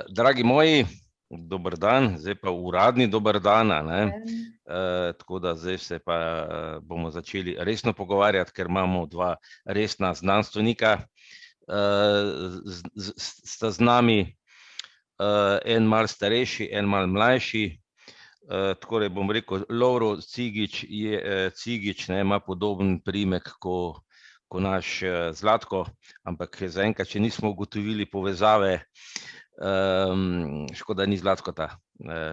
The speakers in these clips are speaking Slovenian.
Dragi moji, dober dan, zdaj pa uradni dober dan, a ne. Tako da zdaj se pa bomo začeli resno pogovarjati, ker imamo dva resna znanstvenika. Sta z nami en malo starejši, en malo mlajši. Tako da bom rekel, Lovro Cigič ima podoben priimek kot naš Zlatko, ampak zaenkrat še nismo ugotovili povezave. Škoda ni Zlatkota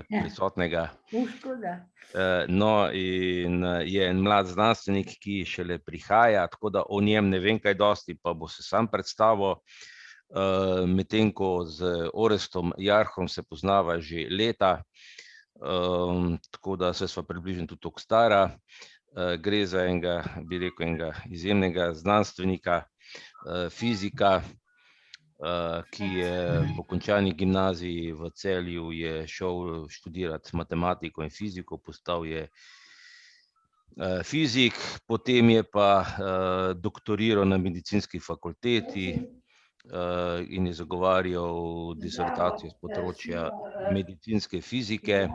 prisotnega. No, in je en mlad znanstvenik, ki šele prihaja, tako da o njem ne vem kaj dosti, pa bo se sam predstavil. Medtem ko z Orestom Jarhom se poznava že leta, tako da se sva približno tudi toliko stara. Gre za enega, bi rekel, enega izjemnega znanstvenika, fizika, ki je po končani gimnaziji v Celju je šel študirati matematiko in fiziko, postal je fizik, potem je pa doktoriral na medicinski fakulteti in je zagovarjal disertacijo s področja medicinske fizike.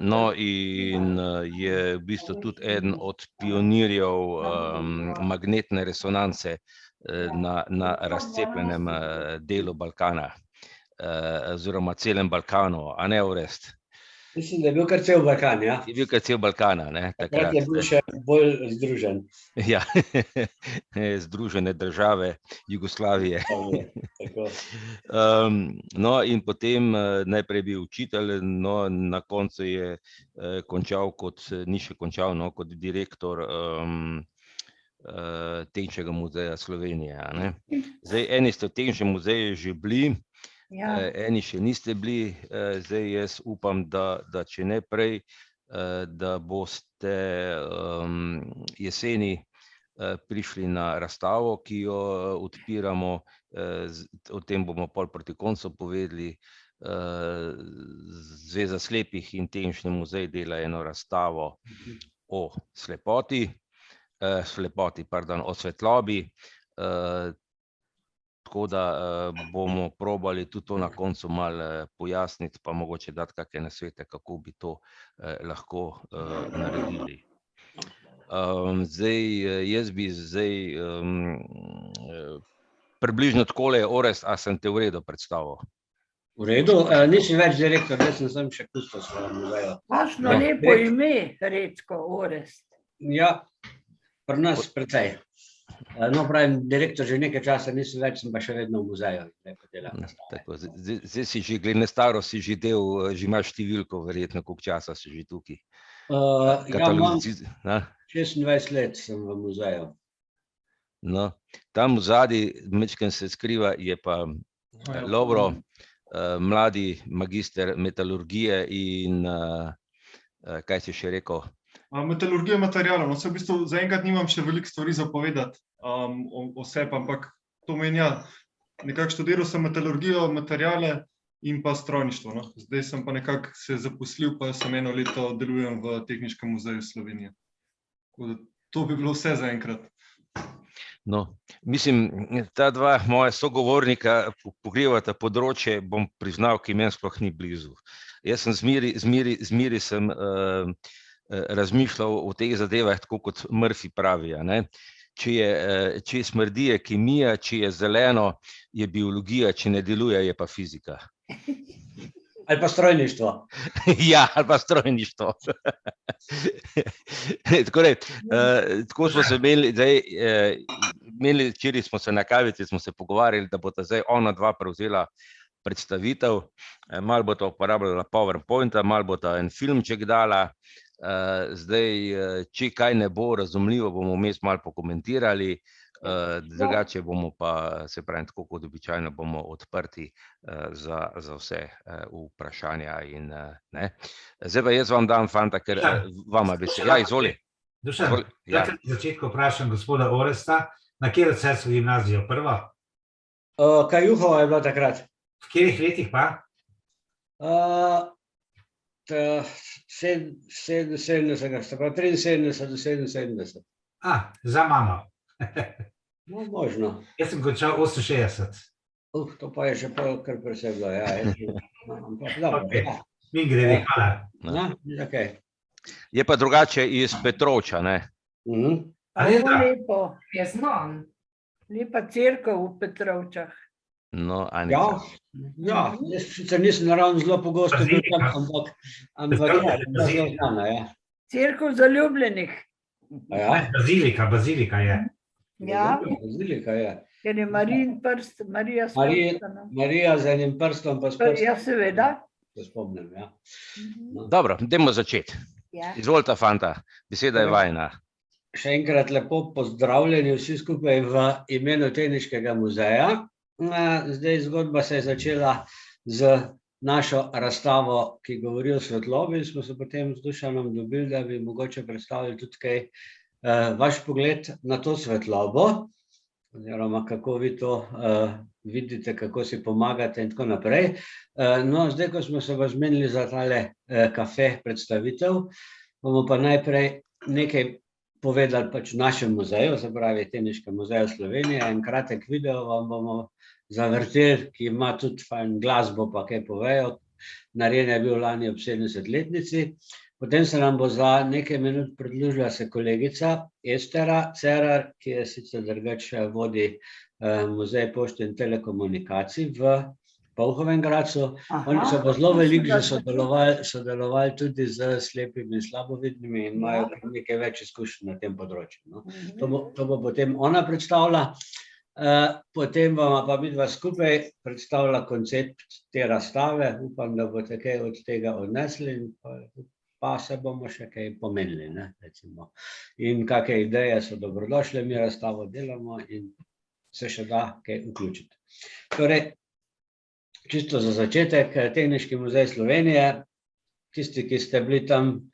No, in je v bistvu tudi eden od pionirjev magnetne resonance na razcepljenem delu Balkana, oziroma celem Balkanu, a ne, Orest? Mislim, da je bil kar cel Balkan, ja. Je bil kar cel Balkan, a ne? Takrat je bil še bolj združen. Ja, Združene države Jugoslavije. No, in potem najprej je bil učitelj, no, na koncu je končal ni še končal, no, kot direktor Tehničnega muzeja Slovenije, a ne. Zdaj, eni ste v Tehničnem muzeju že bili, eni še niste bili, zdaj jaz upam, da če ne prej, da boste jeseni prišli na razstavo, ki jo odpiramo, o tem bomo pol proti koncu povedali. Zveza slepih in Tehnični muzej dela eno razstavo o o svetlobi, tako da bomo probali tudi to na koncu malo pojasniti, pa mogoče dati kakšne nasvete, kako bi to lahko naredili. Zdaj, jaz bi približno takole, Orest, a sem te v redu predstavil? V redu, nisi več direktor, jaz sem še kustos v muzeju. Kakšno lepo ime, Redko, Orest. Ja, pri nas precej. No, pravim, direktor že nekaj časa nisem več, sem pa še vedno v muzeju. Zdaj si že, glede na starost, si že del, že imaš številko verjetno, koliko časa si že tukaj? Ja, imam 26 let sem v muzeju. No, tam vzadaj, majčkeno se skriva, je pa Lovro, mladi magister metalurgije in kaj si še rekel? Metalurgija materialov, no, v bistvu zaenkrat nimam še veliko stvari za povedati o sebi, ampak to meni, nekako študiral sem metalurgijo, materiale in pa strojništvo, no. Zdaj sem pa nekako se zaposlil, pa sem eno leto delujem v Tehničnem muzeju Slovenije. Tako da to bi bilo vse zaenkrat. No, mislim, ta dva moja sogovornika pokrivata področje, bom priznal, ki meni sploh ni blizu. Jaz sem zmeraj sem razmišljal o teh zadevah, tako kot Murphy pravi, a ne. Če smrdi, je kemija, če je zeleno, je biologija, če ne deluje, je pa fizika. Ali pa strojništvo. Ja, ali pa strojništvo. Tako smo se imeli, včeraj smo se na kavici smo se pogovarjali, da bosta zdaj ona dva prevzela predstavitev, malo bosta uporabljala PowerPointa, malo bosta en filmček dala. Zdaj, če kaj ne bo razumljivo, bomo vmes malo pokomentirali, drugače bomo pa, se pravi, tako kot običajno, bomo odprti za vse vprašanja in ne. Zdaj pa jaz vam dam, fanta, ker vama besedo. Ja, izvoli. Dušan, na začetku vprašam gospoda Oresta, na katero celjsko gimnazijo, prvo? Kajuhova je bila takrat. V katerih letih pa? 73 do 77. Za mano. No, možno. Jaz sem končal 68. To pa je še kar preseglo, ja. Ampak dobro, ja. Mi grede, hvala. No, okay. Je pa drugače iz Petrovča, ne? Lepo je znam. Lepa cerkev v Petrovčah. No, Anica. Ja, jaz sicer nisem naravno zelo pogosto bil tam, ampak ja, zelo znana, ja. Cerkev zaljubljenih. Bazilika je. Ja, Bazilika je. ker je Marijin prst, Marija s prstom. Marija z enim prstom pa s prstom. Ja, seveda. Se spomnim, ja. Dobro, dajmo začeti. Izvolite, fanta, beseda je vajna. Še enkrat lepo pozdravljeni vsi skupaj v imenu Tehniškega muzeja. Zdaj zgodba se je začela z našo razstavo, ki govori o svetlobi. Smo se potem z Dušanom dobili, da bi mogoče predstavili tudi kaj vaš pogled na to svetlobo, oziroma kako vi to vidite, kako si pomagate in tako naprej. No, zdaj, ko smo se zmenili za tale kafe predstavitev, bomo pa najprej nekaj povedali pač v našem muzeju, se pravi Tehniškem muzeju Slovenije. En kratek video vam bomo zavrteli, ki ima tudi fajn glasbo, pa kaj povejo. Narejen je bil lani ob 70-letnici. Potem se nam bo za nekaj minut pridružila se kolegica Estera Cerar, ki je sicer drugače vodi Muzej pošte in telekomunikacij v Polhovem Gradcu. Oni so pa zelo veliko že sodelovali tudi z slepimi in slabovidnimi in imajo nekaj več izkušenj na tem področju. To bo potem ona predstavila. Potem bomo pa midva skupaj predstavila koncept te razstave. Upam, da boste kaj od tega odnesli in pa se bomo še kaj pomenili, recimo. In kakšne ideje so dobrodošle, mi razstavo delamo in se še da kaj vključiti. Torej, čisto za začetek, Tehniški muzej Slovenije, tisti, ki ste bili tam,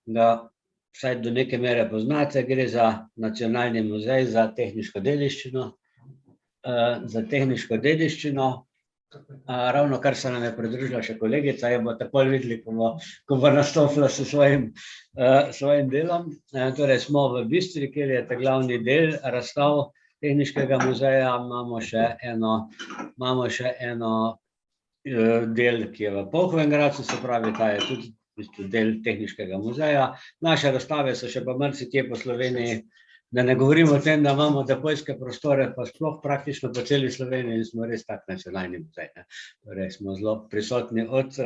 ga vsaj do neke mere poznate, gre za nacionalni muzej za tehniško dediščino. Ravno kar se nam je pridružila še kolegica, jo boste potem videli, ko bo nastopila s svojim delom. Torej smo v Bistri, kjer je ta glavni del razstav Tehniškega muzeja. Imamo še eno del, ki je v Polhovem Gradcu, se pravi, ta je tudi del Tehniškega muzeja. Naše razstave so še pa marsikje po Sloveniji, da ne govorimo o tem, da imamo depojske prostore, pa sploh praktično po celi Sloveniji in smo res tak nacionalni muzej. Torej smo zelo prisotni od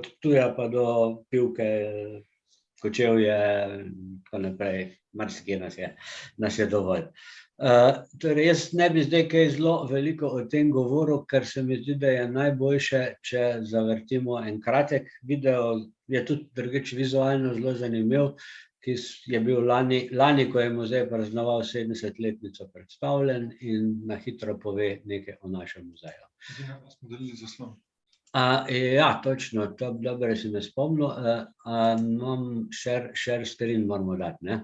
Ptuja pa do Pivke, Kočevje in tako naprej. Marsikje nas je dovolj. Torej jaz ne bi zdaj kaj zelo veliko o tem govoril, ker se mi zdi, da je najboljše, če zavrtimo en kratek video. Je tudi drugače vizualno zelo zanimiv, ki je bil lani, ko je muzej praznoval 70-letnico predstavljen in na hitro pove nekaj o našem muzeju. Smo delili zaslon. Ja, točno, to dobro si me spomnil. Imam share screen moramo dati, ne?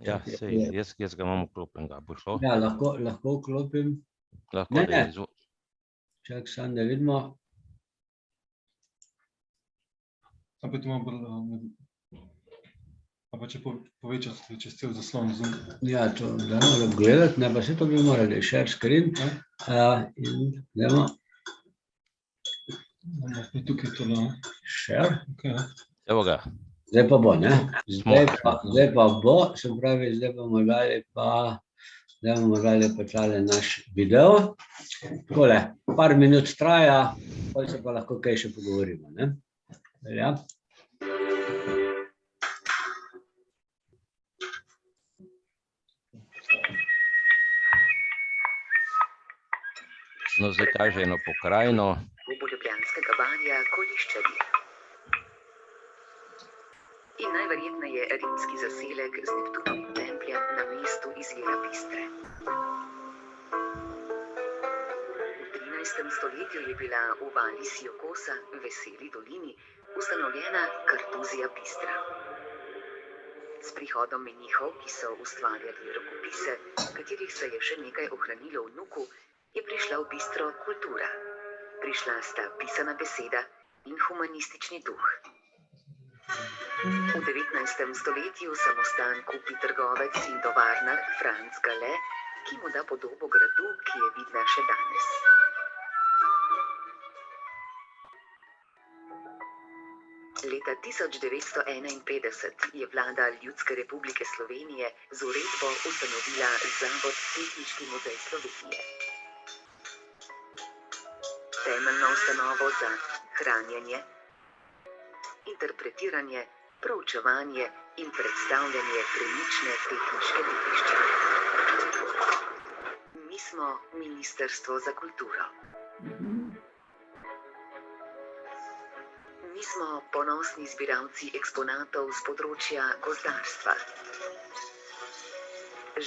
Ja, sej, jaz ga imam vklopljenega, bo šlo? Ja, lahko vklopim. Lahko, da je izvo. Čak, samo da vidimo. Pa če povečati čez cel zaslon zoom. Ja, to da moram gledati, ne pa se to bi morali, share screen. In dajmo. Tukaj to da. Share. Evo ga. Zdaj pa bo, ne? Zdaj pa bo, se pravi, zdaj bomo dali pa tale naš video. Takole, par minut traja, potem se pa lahko kaj še pogovorimo, ne? Ja. No, zdaj kaže eno pokrajino. Ljubljanskega barja Koliščarji. In najverjetneje rimski zaselek z Neptunovim templjem na mestu izvira Bistre. V 13. stoletju je bila v vali Siokosa, Veseli dolini, ustanovljena Kartuzija Bistra. S prihodom menihov, ki so ustvarjali rokopise, katerih se je še nekaj ohranilo v Nuku, je prišla v Bistro kultura. Prišla sta pisana beseda in humanistični duh. V 19. stoletju samostan kupi trgovec in tovarnar Franc Gale, ki mu da podobo gradu, ki je vidna še danes. Leta 1951 je vlada Ljudske republike Slovenije z uredbo ustanovila Zavod Tehniški muzej Slovenije. Temeljno ustanovo za hranjenje, interpretiranje, proučevanje in predstavljanje premične tehniške dediščine. Mi smo Ministrstvo za kulturo. Mi smo ponosni zbiralci eksponatov z področja gozdarstva,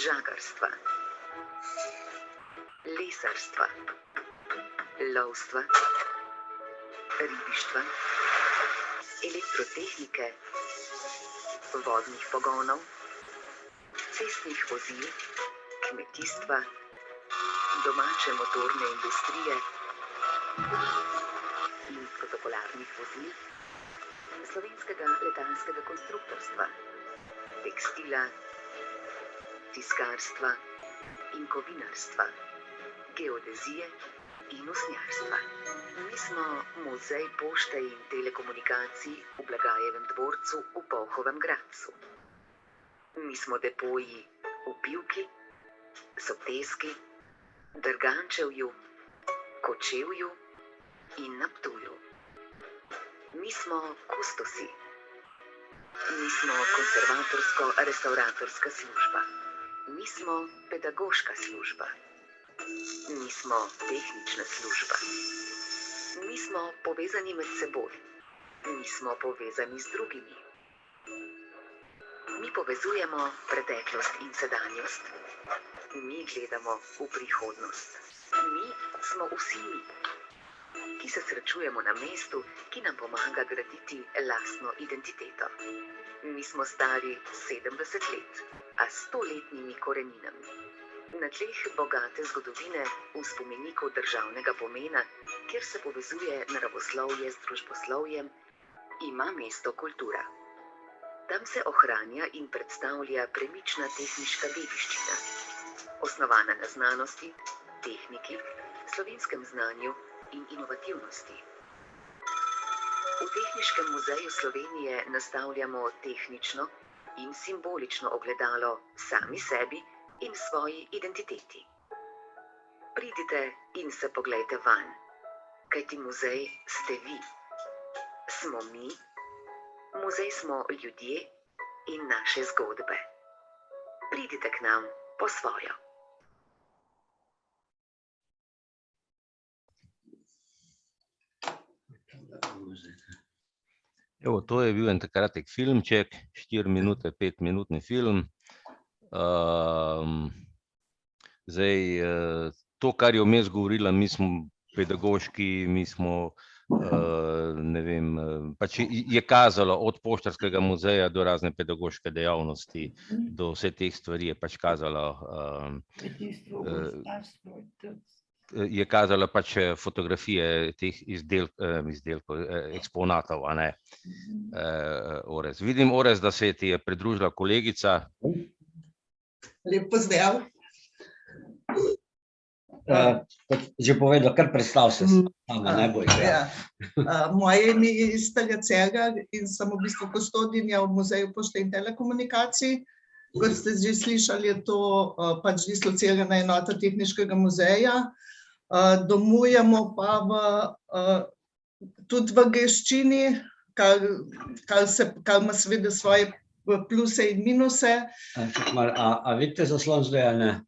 žagarstva, lesarstva, lovstva, ribištva, elektrotehnike, vodnih pogonov, cestnih vozil, kmetijstva, domače motorne industrije in protokolarnih vozil, slovenskega letalskega konstruktorstva, tekstila, tiskarstva in kovinarstva, geodezije in usnjarstva. Mi smo muzej pošte in telekomunikacij v Blagajevem dvorcu v Polhovem Gradcu. Mi smo depoji v Pivki, Soteski, Drgančevju, Kočevju in na Ptuju. Mi smo kustosi. Mi smo konservatorsko-restauratorska služba. Mi smo pedagoška služba. Mi smo tehnična služba. Mi smo povezani med seboj. Mi smo povezani z drugimi. Mi povezujemo preteklost in sedanjost. Mi gledamo v prihodnost. Mi smo vsi mi, ki se srečujemo na mestu, ki nam pomaga graditi lastno identiteto. Mi smo stari 70 let, a 100-letnimi koreninami. Na tleh bogate zgodovine v spomeniku državnega pomena, kjer se povezuje naravoslovje z družboslovjem, ima mesto kultura. Tam se ohranja in predstavlja premična tehniška dediščina, osnovana na znanosti, tehniki, slovenskem znanju in inovativnosti. V Tehniškem muzeju Slovenije nastavljamo tehnično in simbolično ogledalo sami sebi in svoji identiteti. Pridite in se poglejte vanj, kajti muzej ste vi. Smo mi, muzej smo ljudje in naše zgodbe. Pridite k nam po svojo. Evo, to je bil en kratek filmček, 4 minute, 5-minutni film. Zdaj, to, kar je vmes govorila, mi smo pedagoški, mi smo, ne vem, pač je kazalo od poštarskega muzeja do razne pedagoške dejavnosti, do vse teh stvari je pač kazalo, je kazala pač fotografije teh izdelkov, eksponatov, a ne, Orez. Vidim, Orez, da se ti je pridružila kolegica. Lep pozdrav. Že povedal, kar predstav se sama najbolj. Moje ime je Istelja Cegar in sem v bistvu kustodinja v Muzeju pošte in telekomunikacij. Kot ste že slišali, je to pač dislocirana enota Tehniškega muzeja. Domujemo pa tudi v Geščini, kar ima seveda svoje pluse in minuse. A vidite zaslon zdaj, ali ne?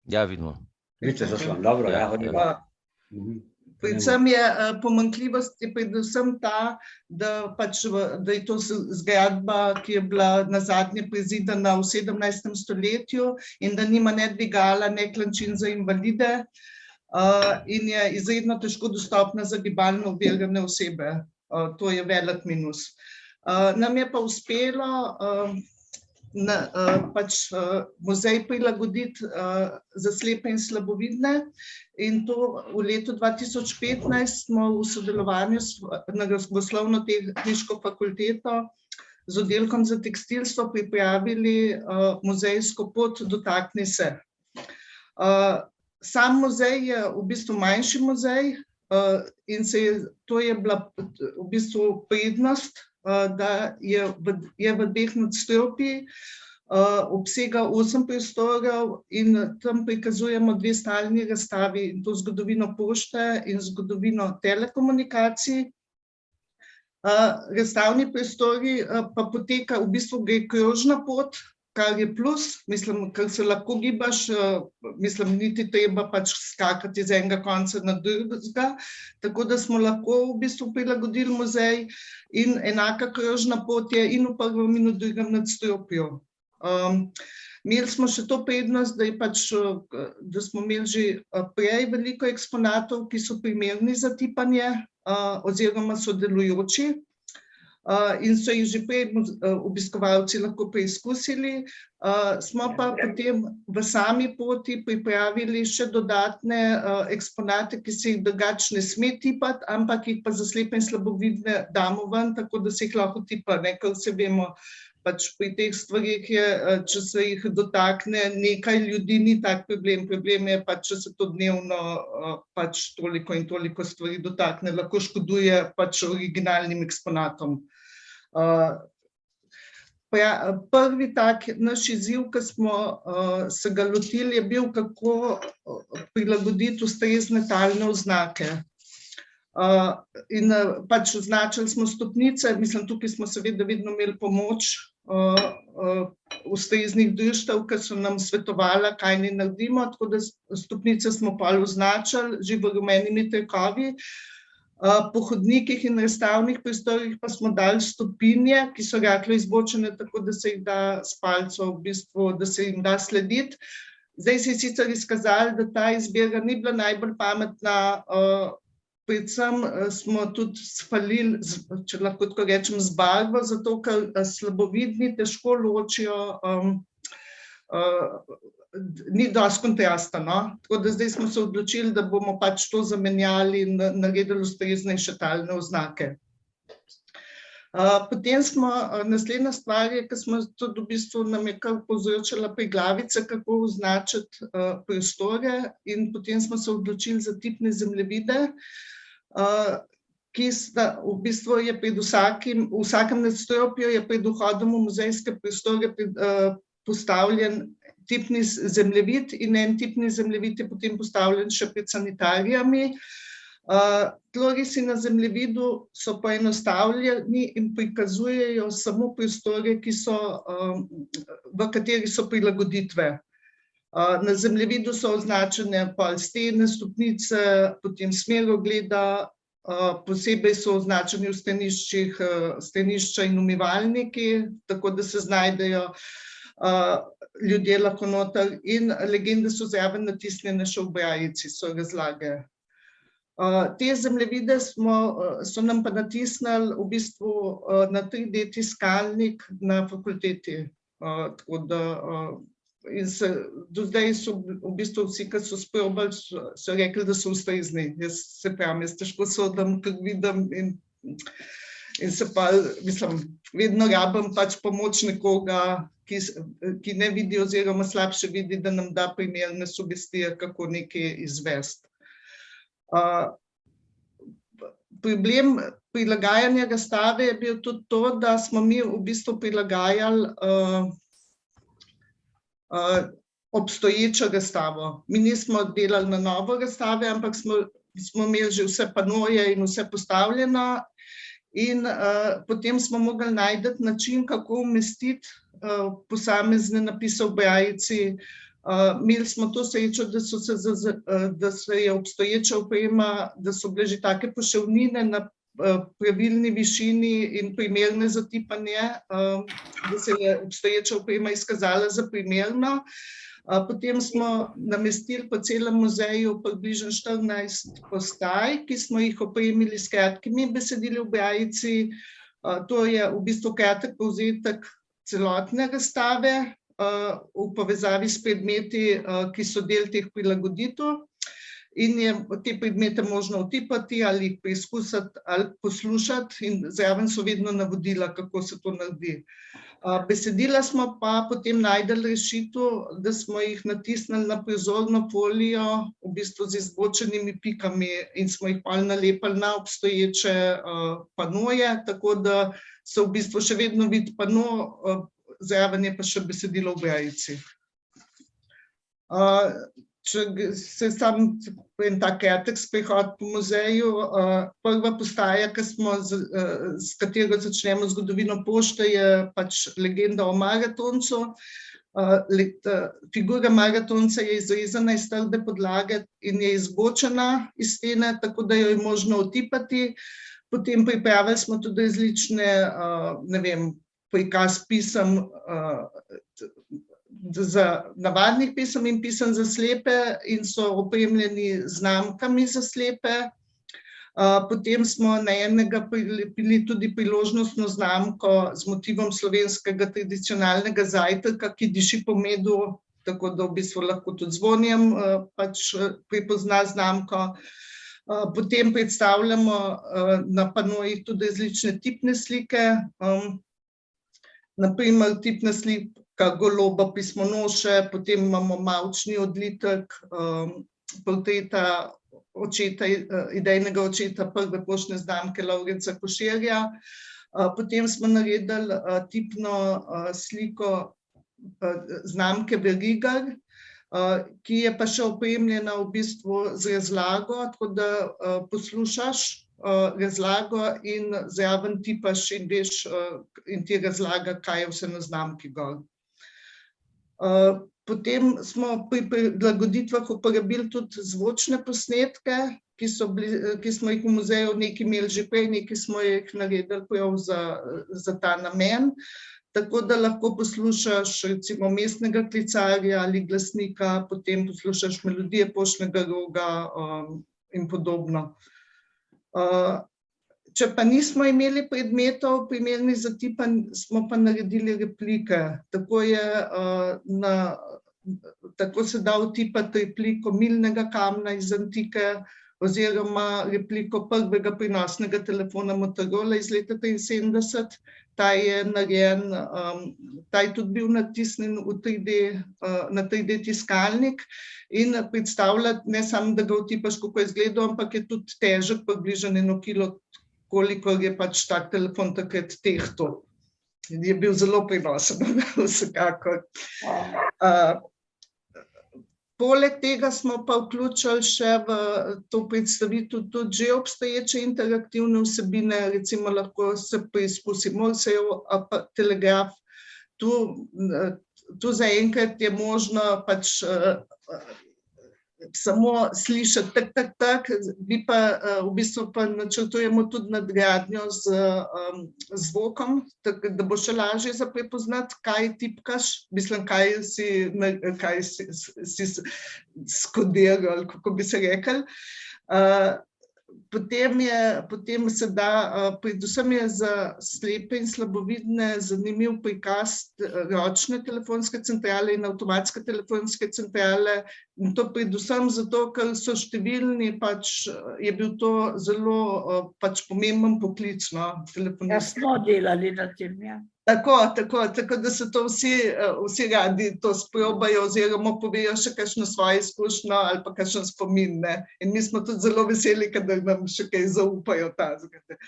Ja, vidimo. Vidite zaslon, dobro. Predvsem je pomanjkljivost je predvsem ta, da je to zgradba, ki je bila nazadnje prezidana v 17. stoletju in da nima ne dvigala, ne klančin za invalide in je izredno težko dostopna za gibalno ovirane osebe. To je velik minus. Nam je pa uspelo muzej prilagoditi za slepe in slabovidne in to v letu 2015 smo v sodelovanju s Naravoslovno-tehniško fakulteto z oddelkom za tekstilstvo pripravili muzejsko pot Dotakni se. Sam muzej je v bistvu manjši muzej in to je bila v bistvu prednost, da je v dveh nadstropjih, obsega 8 prostorov in tam prikazujemo 2 stalni razstavi, in to zgodovino pošte in zgodovino telekomunikacij. Razstavni prostori pa poteka, v bistvu gre krožna pot, kar je plus, mislim, ker se lahko gibaš, mislim, niti treba pač skakati iz enega konca na drugega, tako da smo lahko v bistvu prilagodili muzej in enaka krožna pot je in v prvem in v drugem nadstropju. Imeli smo še to prednost, da smo imeli že prej veliko eksponatov, ki so primerni za tipanje oziroma so delujoči. In so jih že prej obiskovalci lahko preizkusili. Smo pa potem v sami poti pripravili še dodatne eksponate, ki se jih drugače ne sme tipati, ampak jih pa za slepe in slabovidne damo ven, tako da se jih lahko tipa, ker vse vemo, pač pri teh stvarih je, če se jih dotakne nekaj ljudi, ni tak problem. Problem je pač, če se to dnevno pač toliko in toliko stvari dotakne, lahko škoduje pač originalnim eksponatom. Prvi tak naš izziv, ki smo se ga lotili, je bil, kako prilagoditi ustrezne talne oznake. In pač označili smo stopnice, mislim, tukaj smo seveda vedno imeli pomoč ustreznih društev, ki so nam svetovala, kaj ne naredimo, tako da stopnice smo pa označili že v rumenimi trakovi. Po hodnikih in razstavnih prostorih pa smo dali stopinje, ki so rahlo izbočene, tako da se jih da s palcem v bistvu, da se jim da slediti. Zdaj se je sicer izkazalo, da ta izbira ni bila najbolj pametna, predvsem smo tudi spalili, če lahko tako rečem, z barvo, zato ker slabovidni težko ločijo, ni dosti kontrasta, no. Tako da zdaj smo se odločili, da bomo pač to zamenjali in naredili ustreznejše talne oznake. Potem smo, naslednja stvar je, ker smo tudi v bistvu nam je kar povzročala preglavice, kako označiti prostore, in potem smo se odločili za tipne zemljevide, ki sta v bistvu je pred v vsakem nadstropju je pred vhodom v muzejske prostore postavljen tipni zemljevid in en tipni zemljevid je potem postavljen še pred sanitarijami. Tlorisi na zemljevidu so poenostavljeni in prikazujejo samo prostore, v kateri so prilagoditve. Na zemljevidu so označene pol stene, stopnice, potem smerogleda, posebej so označeni v steniščih, stenišča in umivalniki, tako da se znajdejo ljudje lahko noter, in legende so zraven natisnjene še v brajici, so razlage. Te zemljevide so nam pa natisnili v bistvu na 3D tiskalnik na fakulteti. Tako da in do zdaj so v bistvu vsi, ki so sprobali, so rekli, da so ustrezni. Jaz se pravim, jaz težko sodim, ker vidim in se pa, mislim, vedno rabim pač pomoč nekoga, ki ne vidi oziroma slabše vidi, da nam da primerne sugestije, kako nekaj izvesti. Problem prilagajanja razstave je bil tudi to, da smo mi v bistvu prilagajali obstoječo razstavo. Mi nismo delali na novo razstave, ampak smo imeli že vse panoje in vse postavljeno, in potem smo mogli najti način, kako umestiti posamezne napise v brajici. Imeli smo to srečo, da se je obstoječa oprema, da so bile že take poševnine na pravilni višini in primerne za tipanje, da se je obstoječa oprema izkazala za primerno. Potem smo namestili po celem muzeju približno 14 postaj, ki smo jih opremili s kratkimi besedili v brajici. To je v bistvu kratek povzetek celotne razstave v povezavi s predmeti, ki so del teh prilagoditev. in je te predmete možno vtipati ali jih preizkusiti ali poslušati in zraven so vedno navodila, kako se to naredi. Besedila smo pa potem najdeli rešitev, da smo jih natisnili na prizorno folijo, v bistvu z izbočenimi pikami in smo jih pa nalepili na obstoječe panoje, tako da se v bistvu še vedno vidi pano, zraven je pa še besedilo v brajici. Če se sam en tak kratek sprehod po muzeju, prva postaja, s katero začnemo zgodovino pošte, je pač legenda o maratoncu. Figura maratonca je izrezana iz trde podlage in je izbočena iz stene, tako da jo je možno vtipati. Potem pripravili smo tudi različne, ne vem, prikaz pisem, za navadnih pisem in pisem za slepe in so opremljeni z znamkami za slepe. Potem smo na enega prilepili tudi priložnostno znamko z motivom slovenskega tradicionalnega zajtrka, ki diši po medu, tako da v bistvu lahko tudi zvonjem pač prepozna znamko. Potem predstavljamo na panojih tudi različne tipne slike, naprimer tipna slika goloba pismonoše, potem imamo mavčni odlitek portreta očeta, idejnega očeta prve poštne znamke Lavrenca Koširja. Potem smo naredili tipno sliko znamke Verigar, ki je pa še opremljena v bistvu z razlago, tako da poslušaš razlago in zraven tipaš in veš in ti razlaga, kaj je vse na znamki gor. Potem smo pri prilagoditvah uporabili tudi zvočne posnetke, ki smo jih v muzeju nekaj imeli že prej, nekaj smo jih naredili prav za ta namen, tako da lahko poslušaš recimo mestnega klicarja ali glasnika, potem poslušaš melodije poštnega roga in podobno. Če pa nismo imeli predmetov primernih za tipanje, smo pa naredili replike. Tako se da vtipati repliko milnega kamna iz antike oziroma repliko prvega prenosnega telefona Motorola iz leta 1973. Ta je narejen, ta je tudi bil natisnjen na 3D tiskalnik in predstavlja ne samo, da ga vtipaš, kako je izgledal, ampak je tudi težek, približno 1 kilo, koliko je pač tak telefon takrat tehtal. Je bil zelo prenosen, vsekakor. Poleg tega smo pa vključili še v to predstavitev tudi že obstoječe interaktivne vsebine, recimo lahko se preizkusi Morsejev telegraf. Tu zaenkrat je možno pač samo slišati tak, mi pa v bistvu pa načrtujemo tudi nadgradnjo z zvokom, da bo še lažje za prepoznati, kaj tipkaš, mislim, kaj si skodiral, ali kako bi se rekel. Potem se da, predvsem je za slepe in slabovidne zanimiv prikaz ročne telefonske centrale in avtomatske telefonske centrale. In to predvsem zato, ker so številni, pač je bil to zelo pač pomemben poklic, no, telefonist. Ja, smo delali na tem, ja. Tako da se to vsi radi to sprobajo oziroma povejo še kakšno svojo izkušnjo ali pa kakšen spomin, ne. In mi smo tudi zelo veseli, kadar nam še kaj zaupajo tazgate.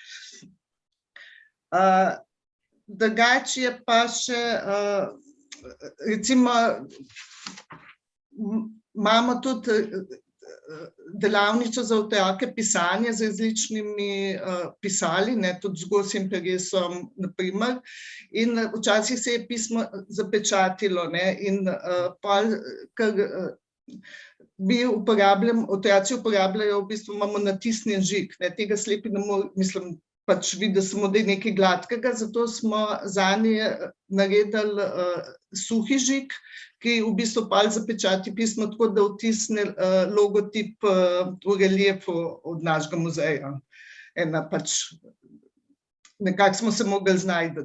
Drugače je pa še, recimo, imamo tudi delavnico za otroke pisanja z različnimi pisali, tudi z Gosjem Peresom, na primer, in včasih se je pismo zapečatilo, in ker otroci uporabljajo, v bistvu imamo natisnjen žig, tega slepi ne more, mislim, pač vidi samo, da je nekaj gladkega, zato smo zanje naredili suhi žig, ki v bistvu pa zapečati pismo tako, da vtisne logotip v reliefu od našega muzeja. Nekako smo se mogli znajti.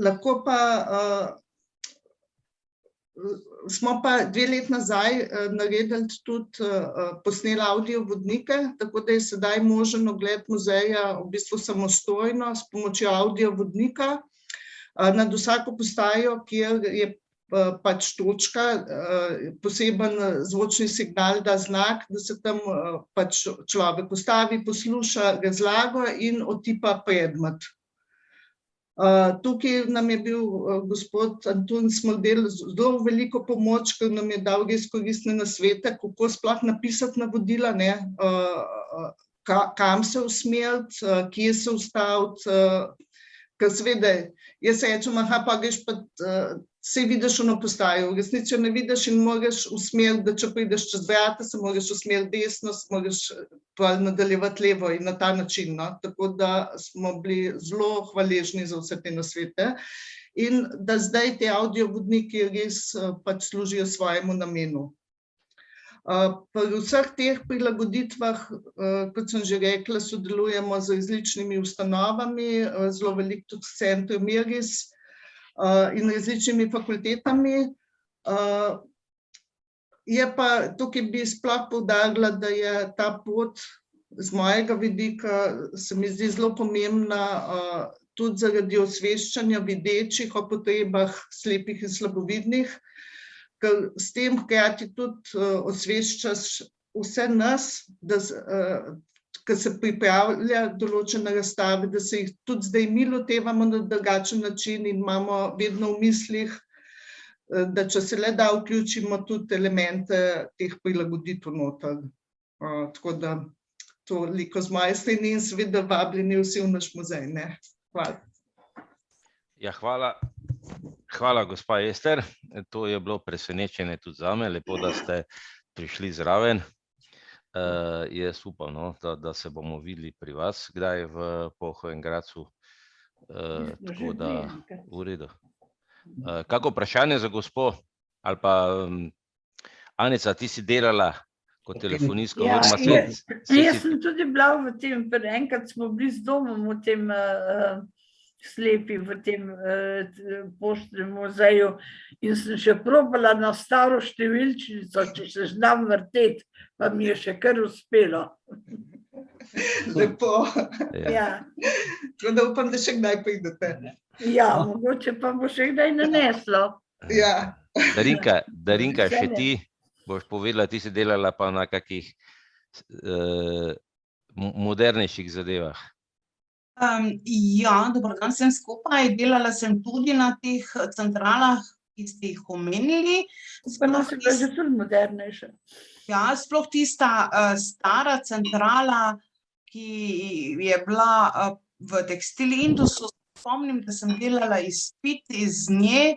Lahko pa smo pa 2 let nazaj naredili tudi posneli audio vodnike, tako da je sedaj možen ogled muzeja v bistvu samostojno s pomočjo audio vodnika. Nad vsako postajo, kjer je pač točka, poseben zvočni signal da znak, da se tam pač človek ustavi, posluša razlago in otipa predmet. Tukaj nam je bil gospod Antun Smoldel zelo veliko pomoč, ker nam je dal res koristne nasvete, kako sploh napisati navodila, kam se usmeriti, kje se ustaviti, ker seveda, jaz rečem, pa greš pa, se vidiš ono postajo, v resnici jo ne vidiš in moraš usmeriti, da če prideš čez vrata, se moraš usmeriti desno, se moraš pa nadaljevati levo in na ta način, no. Tako da smo bili zelo hvaležni za vse te nasvete in da zdaj te audiovodniki res pač služijo svojemu namenu. Pri vseh teh prilagoditvah, kot sem že rekla, sodelujemo z različnimi ustanovami, zelo veliko tudi s centrom Miris in različnimi fakultetami. Je pa, tukaj bi sploh poudarila, da je ta pot z mojega vidika, se mi zdi zelo pomembna tudi zaradi osveščanja videčih o potrebah slepih in slabovidnih, ker s tem hkrati tudi osveščaš vse nas, da ker se pripravlja določene razstave, da se jih tudi zdaj mi lotevamo na drugačen način in imamo vedno v mislih, da če se le da vključimo tudi elemente teh prilagoditev noter. Tako da toliko z moje strani in seveda vabljeni vsi v naš muzej. Hvala. Ja, hvala, gospa Ester. To je bilo presenečenje tudi zame. Lepo, da ste prišli zraven. Jaz upam, da se bomo videli pri vas, kdaj v Polhu in Gradcu. Tako da, v redu. Kako vprašanje za gospo? Ali pa, Anica, ti si delala kot telefonistko? Jaz sem tudi bila v tem, enkrat smo bili z domom v tem slepi v tem poštnem muzeju in sem še probala na staro številčnico, če se znam vrteti, pa mi je še kar uspelo. Lepo. Ja. Tako da upam, da še kdaj pridete. Ja, mogoče pa bo še kdaj naneslo. Ja. Darinka, še ti boš povedala, ti si delala pa na kakih modernejših zadevah. Ja, dobro dan vsem skupaj. Delala sem tudi na teh centralah, ki ste jih omenili. Pa nas je bila že tudi modernejša. Ja, sploh tista stara centrala, ki je bila v Tekstil Indusu. Spomnim, da sem delala izpit iz nje,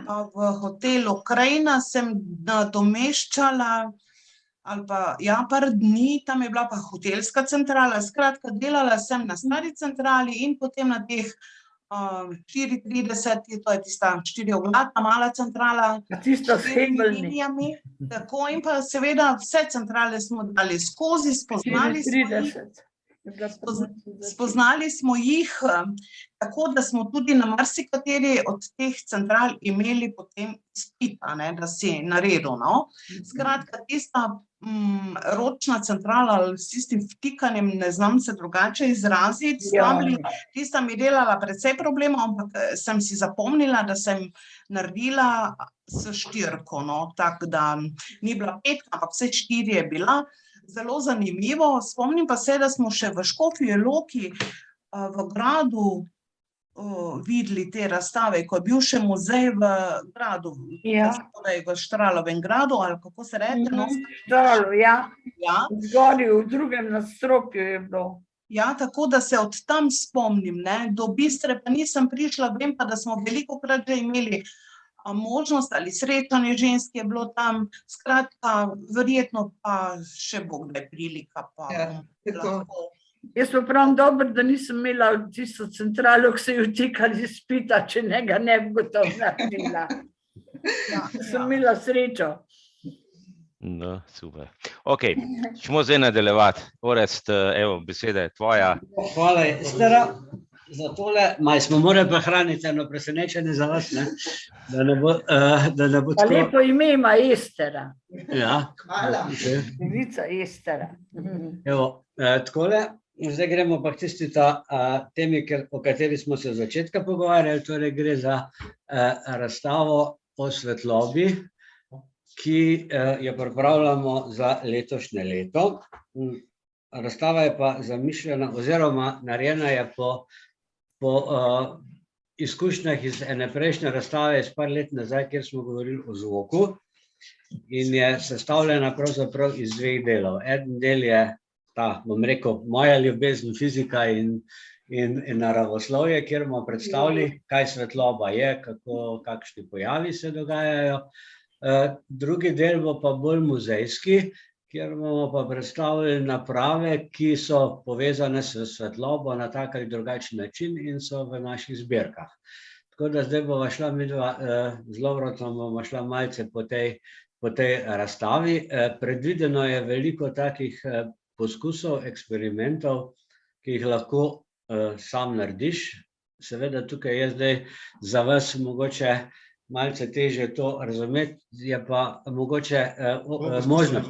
pa v hotelu Krajina sem nadomeščala ali pa, ja, par dni, tam je bila pa hotelska centrala, skratka, delala sem na stari centrali in potem na teh 34, to je tista 4-oglatna mala centrala. Tista s Hegelni. Tako, in pa seveda vse centrale smo dali skozi, spoznali smo jih, tako da smo tudi na marsikateri od teh central imeli potem izpita, da si naredil, no. Skratka, tista ročna centrala s tistim vtikanjem, ne znam se drugače izraziti, tista mi delala precej problemov, ampak sem si zapomnila, da sem naredila s 4, no, tako da ni bila 5, ampak vse 4 je bila. Zelo zanimivo, spomnim pa se, da smo še v Škofji Loki v gradu videli te razstave, ko je bil še muzej v gradu, v Štralovem gradu, ali kako se reče? Štralo, ja. Zgori v drugem nadstropju je bilo. Ja, tako da se od tam spomnim, do Bistre pa nisem prišla, vem pa, da smo velikokrat že imeli možnost ali srečanje žensk je bilo tam, skratka, verjetno pa še bo kdaj prilika. Jaz pa pravim dobro, da nisem imela tisto centralo, ki se je vtikali izpita, če njega ne bi gotovo naredila. Sem imela srečo. No, super. Ok, ćemo zdaj nadaljevati. Orest, evo, beseda je tvoja. Hvala, Estera. Za tole, smo morali prehraniti eno presenečenje za vas, ne? Da ne bo Pa tako... lepo ime ima Estera. Ja. Hvala. Devica Estera. Evo, takole, zdaj gremo pa k tisti temi, o kateri smo se od začetka pogovarjali, torej gre za razstavo o svetlobi, ki jo pripravljamo za letošnje leto. Razstava je pa zamišljena oziroma narejena je po izkušnjah iz ene prejšnje razstave iz par let nazaj, kjer smo govorili o zvoku in je sestavljena pravzaprav iz dveh delov. Eden del je ta, bom rekel, moja ljubezen fizika in naravoslovje, kjer bomo predstavili, kaj svetloba je, kakšni pojavi se dogajajo. Drugi del bo pa bolj muzejski, kjer bomo pa predstavili naprave, ki so povezane s svetlobo na tak ali drugačen način in so v naših zbirkah. Tako da zdaj bova šla midva z Lovrotom, bomo šla malce po tej razstavi. Predvideno je veliko takih poskusov, eksperimentov, ki jih lahko sam narediš. Seveda tukaj je zdaj za vas mogoče malce težje to razumeti, je pa mogoče možno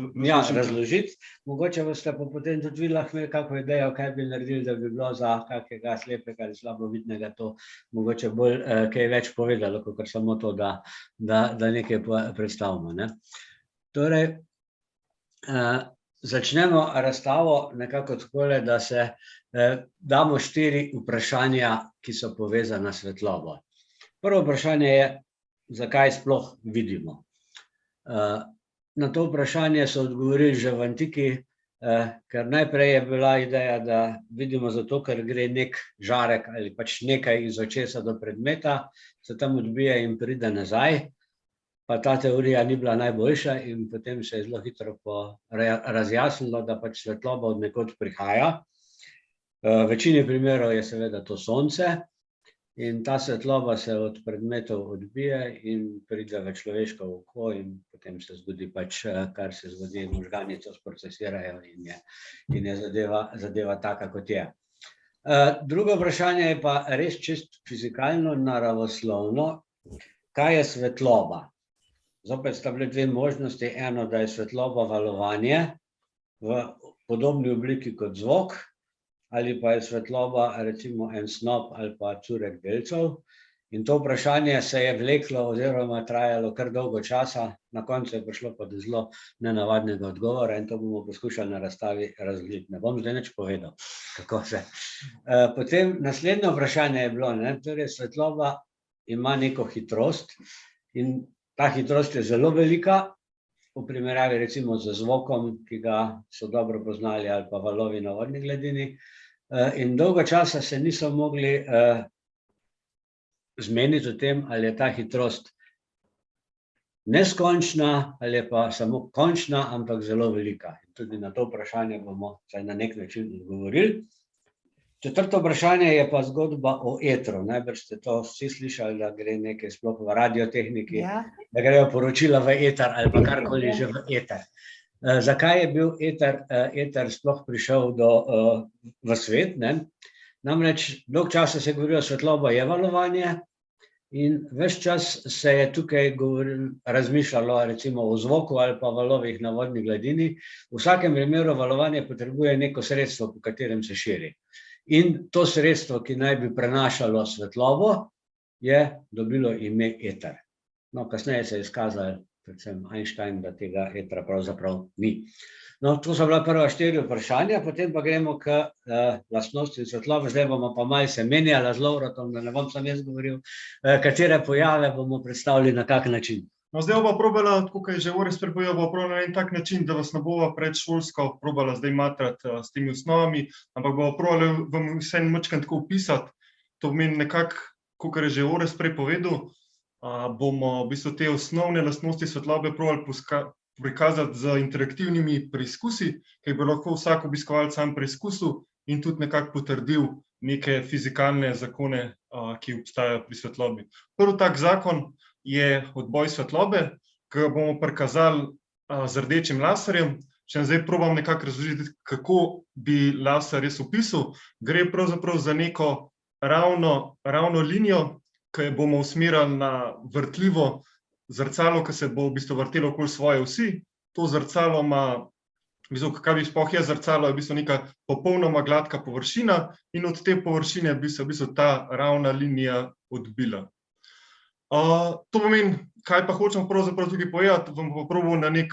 razložiti. Mogoče boste pa potem tudi vi lahko imeli kako idejo, kaj bi naredili, da bi bilo za kakega slepega ali slabovidnega to mogoče bolj kaj več povedalo, kot samo to, da nekaj predstavimo. Torej, začnemo razstavo nekako takole, da se damo 4 vprašanja, ki so povezana s svetlobo. Prvo vprašanje je, zakaj sploh vidimo. Na to vprašanje so odgovorili že v antiki, ker najprej je bila ideja, da vidimo zato, ker gre nek žarek ali pač nekaj iz očesa do predmeta, se tam odbije in pride nazaj, pa ta teorija ni bila najboljša in potem se je zelo hitro razjasnilo, da pač svetloba od nekod prihaja. V večini primerov je seveda to sonce, in ta svetloba se od predmetov odbije in pride v človeško oko in potem se zgodi pač, kar se zgodi, možgani to sprocesirajo in je zadeva taka, kot je. Drugo vprašanje je pa res čisto fizikalno, naravoslovno, kaj je svetloba? Zopet sta bile 2 možnosti, eno, da je svetloba valovanje v podobni obliki kot zvok, ali pa je svetloba recimo en snop ali pa curek delcev. In to vprašanje se je vleklo oziroma trajalo kar dolgo časa, na koncu je prišlo pa do zelo nenavadnega odgovora in to bomo poskušali na razstavi razložiti. Ne bom zdaj nič povedal, kako se. Potem naslednje vprašanje je bilo, torej svetloba ima neko hitrost in ta hitrost je zelo velika, v primerjavi recimo z zvokom, ki ga so dobro poznali, ali pa valovi na vodni gladini. In dolgo časa se niso mogli zmeniti o tem, ali je ta hitrost neskončna ali je pa samo končna, ampak zelo velika. In tudi na to vprašanje bomo na nek način odgovorili. Četrto vprašanje je pa zgodba o etru. Najbrž ste to vsi slišali, da gre nekaj sploh v radiotehniki, da grejo poročila v eter ali pa karkoli že v eter. Zakaj je bil eter sploh prišel v svet? Namreč dolgo časa se je govorilo, svetloba je valovanje in ves čas se je tukaj razmišljalo recimo o zvoku ali pa valovih na vodni gladini. V vsakem primeru valovanje potrebuje neko sredstvo, po katerem se širi. In to sredstvo, ki naj bi prenašalo svetlobo, je dobilo ime eter. No, kasneje se je izkazalo, predvsem Einstein, da tega etra pravzaprav ni. No, to so bila prva 4 vprašanja, potem pa gremo k lastnosti svetlobe. Zdaj bomo pa malo se menjala z Lovrotom, da ne bom sam jaz govoril, katere pojave bomo predstavili na kak način. No, zdaj bova probala, tako kot je že Oris prepovedal, bova probala na en tak način, da vas ne bova predšolsko probala zdaj matrati s temi osnovami, ampak bova probala vam vse majčkeno tako opisati. To pomeni nekako, kot je že Oris prepovedal, bomo v bistvu te osnovne lastnosti svetlobe probali prikazati z interaktivnimi preizkusi, ki bi lahko vsak obiskovalec sam preizkusil in tudi nekako potrdil neke fizikalne zakone, ki obstajajo pri svetlobi. Prvi tak zakon je odboj svetlobe, ki ga bomo prikazali z rdečim laserjem. Če zdaj probam nekako razložiti, kako bi laser res opisal, gre pravzaprav za neko ravno linijo, ki jo bomo usmerili na vrtljivo zrcalo, ki se bo v bistvu vrtelo okoli svoje osi. To zrcalo ima, kaj bi sploh je zrcalo, je v bistvu neka popolnoma gladka površina in od te površine bi se v bistvu ta ravna linija odbila. To pomeni, kaj pa hočemo pravzaprav tukaj povedati, vam pa probal na nek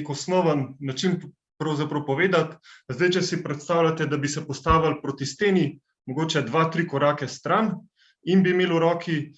osnoven način pravzaprav povedati. Zdaj, če si predstavljate, da bi se postavili proti steni, mogoče 2-3 korake stran in bi imeli v roki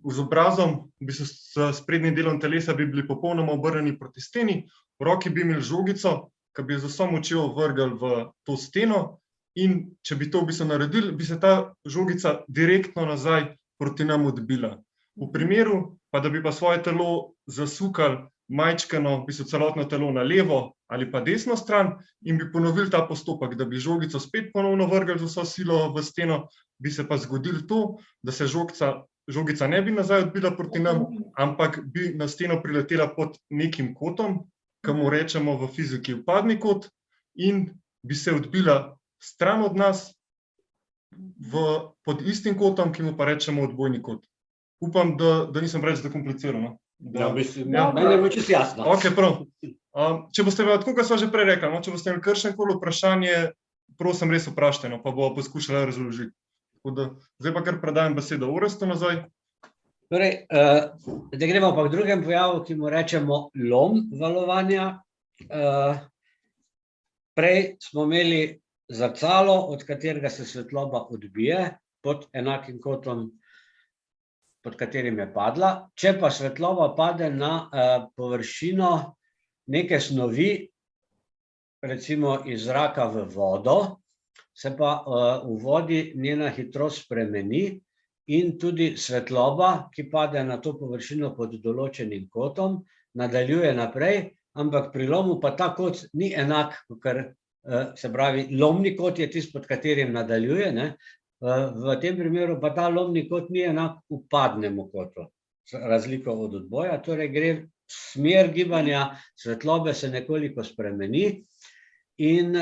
z obrazom, s sprednjim delom telesa bi bili popolnoma obrnjeni proti steni, v roki bi imeli žogico, ki bi z vso močjo vrgli v to steno in če bi to v bistvu naredili, bi se ta žogica direktno nazaj proti nam odbila. V primeru pa, da bi pa svoje telo zasukali majčkeno, v bistvu celotno telo na levo ali pa desno stran in bi ponovili ta postopek, da bi žogico spet ponovno vrgli z vso silo v steno, bi se pa zgodilo to, da se žogica ne bi nazaj odbila proti nam, ampak bi na steno priletela pod nekim kotom, ki mu rečemo v fiziki vpadni kot, in bi se odbila stran od nas pod istim kotom, ki mu pa rečemo odbojni kot. Upam, da nisem preveč zakompliciral. Meni je bilo čisto jasno. Če boste imeli, tako kot sva že prej rekla, če boste imeli kakšnekoli vprašanje, prosim res vprašajte, pa bomo poskušali razložiti. Zdaj pa kar predajam besedo Orestu nazaj. Torej, da gremo pa k drugem pojavu, ki mu rečemo lom valovanja. Prej smo imeli zrcalo, od katerega se svetloba odbije pod enakim kotom, pod katerim je padla. Če pa svetloba pade na površino neke snovi, recimo iz zraka v vodo, se pa v vodi njena hitrost spremeni in tudi svetloba, ki pade na to površino pod določenim kotom, nadaljuje naprej, ampak pri lomu pa ta kot ni enak, ker se pravi, lomni kot je tisti, pod katerim nadaljuje, v tem primeru pa ta lomni kot ni enak vpadnemu kotu, razliko od odboja, torej gre smer gibanja svetlobe se nekoliko spremeni in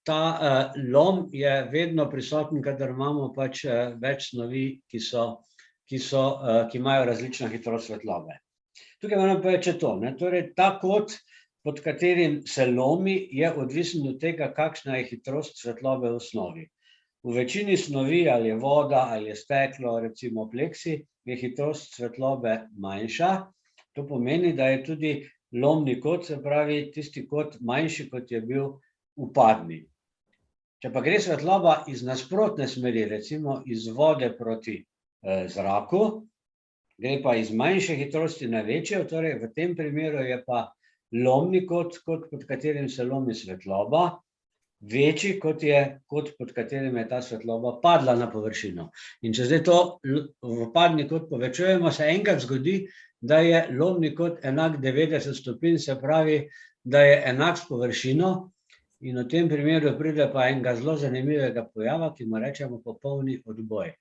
ta lom je vedno prisoten, kadar imamo pač več snovi, ki imajo različno hitrost svetlobe. Tukaj moram povedati to, torej ta kot, pod katerim se lomi, je odvisen od tega, kakšna je hitrost svetlobe v osnovi. V večini snovi, ali je voda, ali je steklo, recimo pleksi, je hitrost svetlobe manjša. To pomeni, da je tudi lomni kot, se pravi tisti kot manjši, kot je bil vpadni. Če pa gre svetloba iz nasprotne smeri, recimo iz vode proti zraku, gre pa iz manjše hitrosti na večjo, torej v tem primeru je pa lomni kot, pod katerim se lomi svetloba, večji kot je kot, pod katerim je ta svetloba padla na površino. In če zdaj to vpadni kot povečujemo, se enkrat zgodi, da je lomni kot enak 90 stopinj, se pravi, da je enak s površino in v tem primeru pride pa enega zelo zanimivega pojava, ki mu rečemo popolni odboj.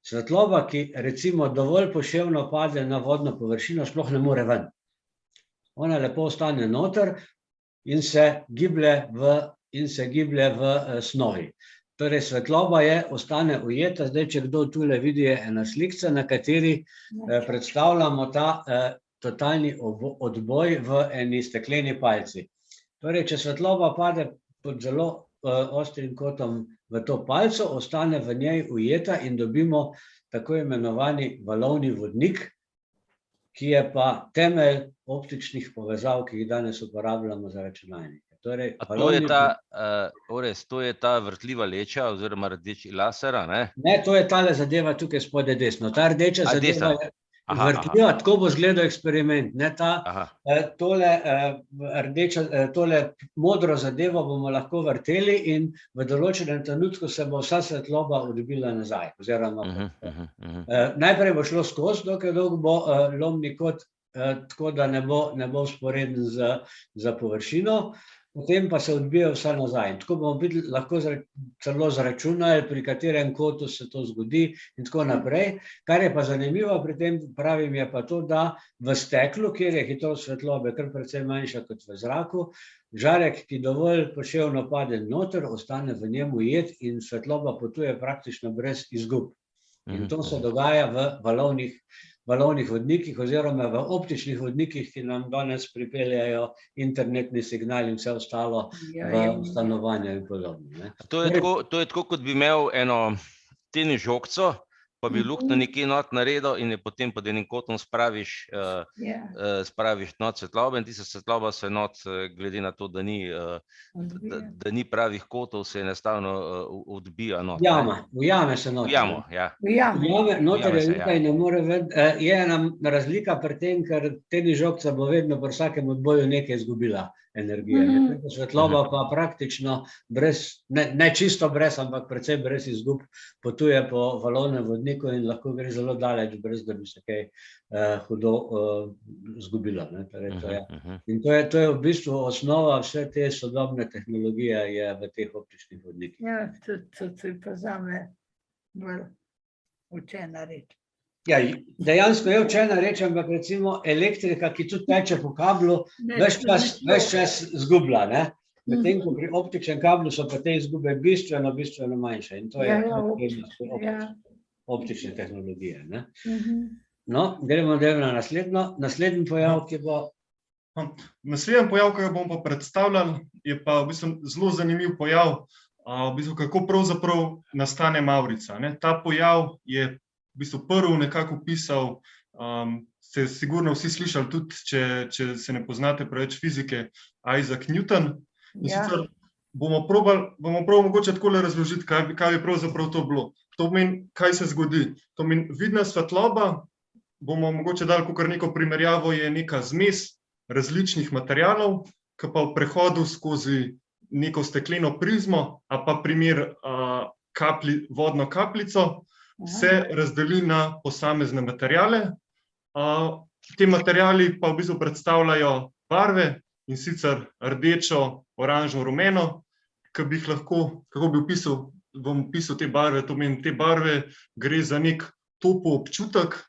Svetloba, ki recimo dovolj poševno pade na vodno površino, sploh ne more ven. Ona lepo ostane noter in se giblje v snovi. Torej, svetloba ostane ujeta. Zdaj, če kdo tule vidi, je ena slikca, na kateri predstavljamo ta totalni odboj v eni stekleni palci. Torej, če svetloba pade pod zelo ostrim kotom v to palco, ostane v njej ujeta in dobimo tako imenovani valovni vodnik, ki je pa temelj optičnih povezav, ki jih danes uporabljamo za računalnike. To je ta vrtljiva leča oziroma rdeči laser, ne? Ne, to je tale zadeva tukaj spodaj desno. Ta rdeča zadeva je vrtljiva, tako bo izgledal eksperiment. Tole modro zadevo bomo lahko vrteli in v določenem trenutku se bo vsa svetloba odbila nazaj. Najprej bo šlo skozi, dokaj dolgo bo lomni kot, tako da ne bo vzporeden za površino. potem pa se odbija vsa nazaj. In tako bomo lahko celo zračunali, pri katerem kotu se to zgodi in tako naprej. Kar je pa zanimivo pri tem, pravim, je pa to, da v steklu, kjer je hitrost svetlobe kar precej manjša kot v zraku, žarek, ki dovolj poševno pade noter, ostane v njemu ujet in svetloba potuje praktično brez izgub. In to se dogaja v valovnih vodnikih oziroma v optičnih vodnikih, ki nam danes pripeljajo internetni signal in vse ostalo v stanovanje in podobno. To je tako, kot bi imel eno tenis žogco, pa bi luknjo nekje not naredil in je potem pod enim kotom spraviš not svetlobe in tista svetloba se not, glede na to, da ni pravih kotov, se enostavno odbija not. Ujame se not. Ujame, noter je nekaj, ne more je ena razlika pri tem, ker tenis žogca bo vedno pri vsakem odboju nekaj izgubila energije. Svetloba pa praktično brez, ne čisto brez, ampak precej brez izgub potuje po valovnem vodniku in lahko gre zelo daleč, brez da bi se kaj hudo zgubila. In to je v bistvu osnova vse te sodobne tehnologije je v teh optičnih vodnikih. Ja, to je pa zame bolj učena reč. Ja, dejansko je učena reč, ampak recimo elektrika, ki tudi teče po kablu, ves čas zgublja. Medtem ko pri optičnem kablu so pa te izgube bistveno manjše. In to je optične tehnologije. No, gremo na naslednji pojav, ki bo... Naslednji pojav, ki ga bomo pa predstavljali, je pa v bistvu zelo zanimiv pojav, kako pravzaprav nastane mavrica. Ta pojav je v bistvu prvi nekako opisal, ste sigurno vsi slišali tudi, če se ne poznate preveč fizike, Isaac Newton. In sicer bomo probali mogoče takole razložiti, kaj bi pravzaprav to bilo. To pomeni, kaj se zgodi. To pomeni, vidna svetloba, bomo mogoče dali kakor neko primerjavo, je neka zmes različnih materialov, ki pa v prehodu skozi neko stekleno prizmo, a pa primer vodno kapljico, se razdeli na posamezne materiale. Te materiali pa v bistvu predstavljajo barve, in sicer rdečo, oranžno, rumeno, ki bi jih lahko, kako bi bom opisal te barve, to pomeni, te barve gre za nek topo občutek.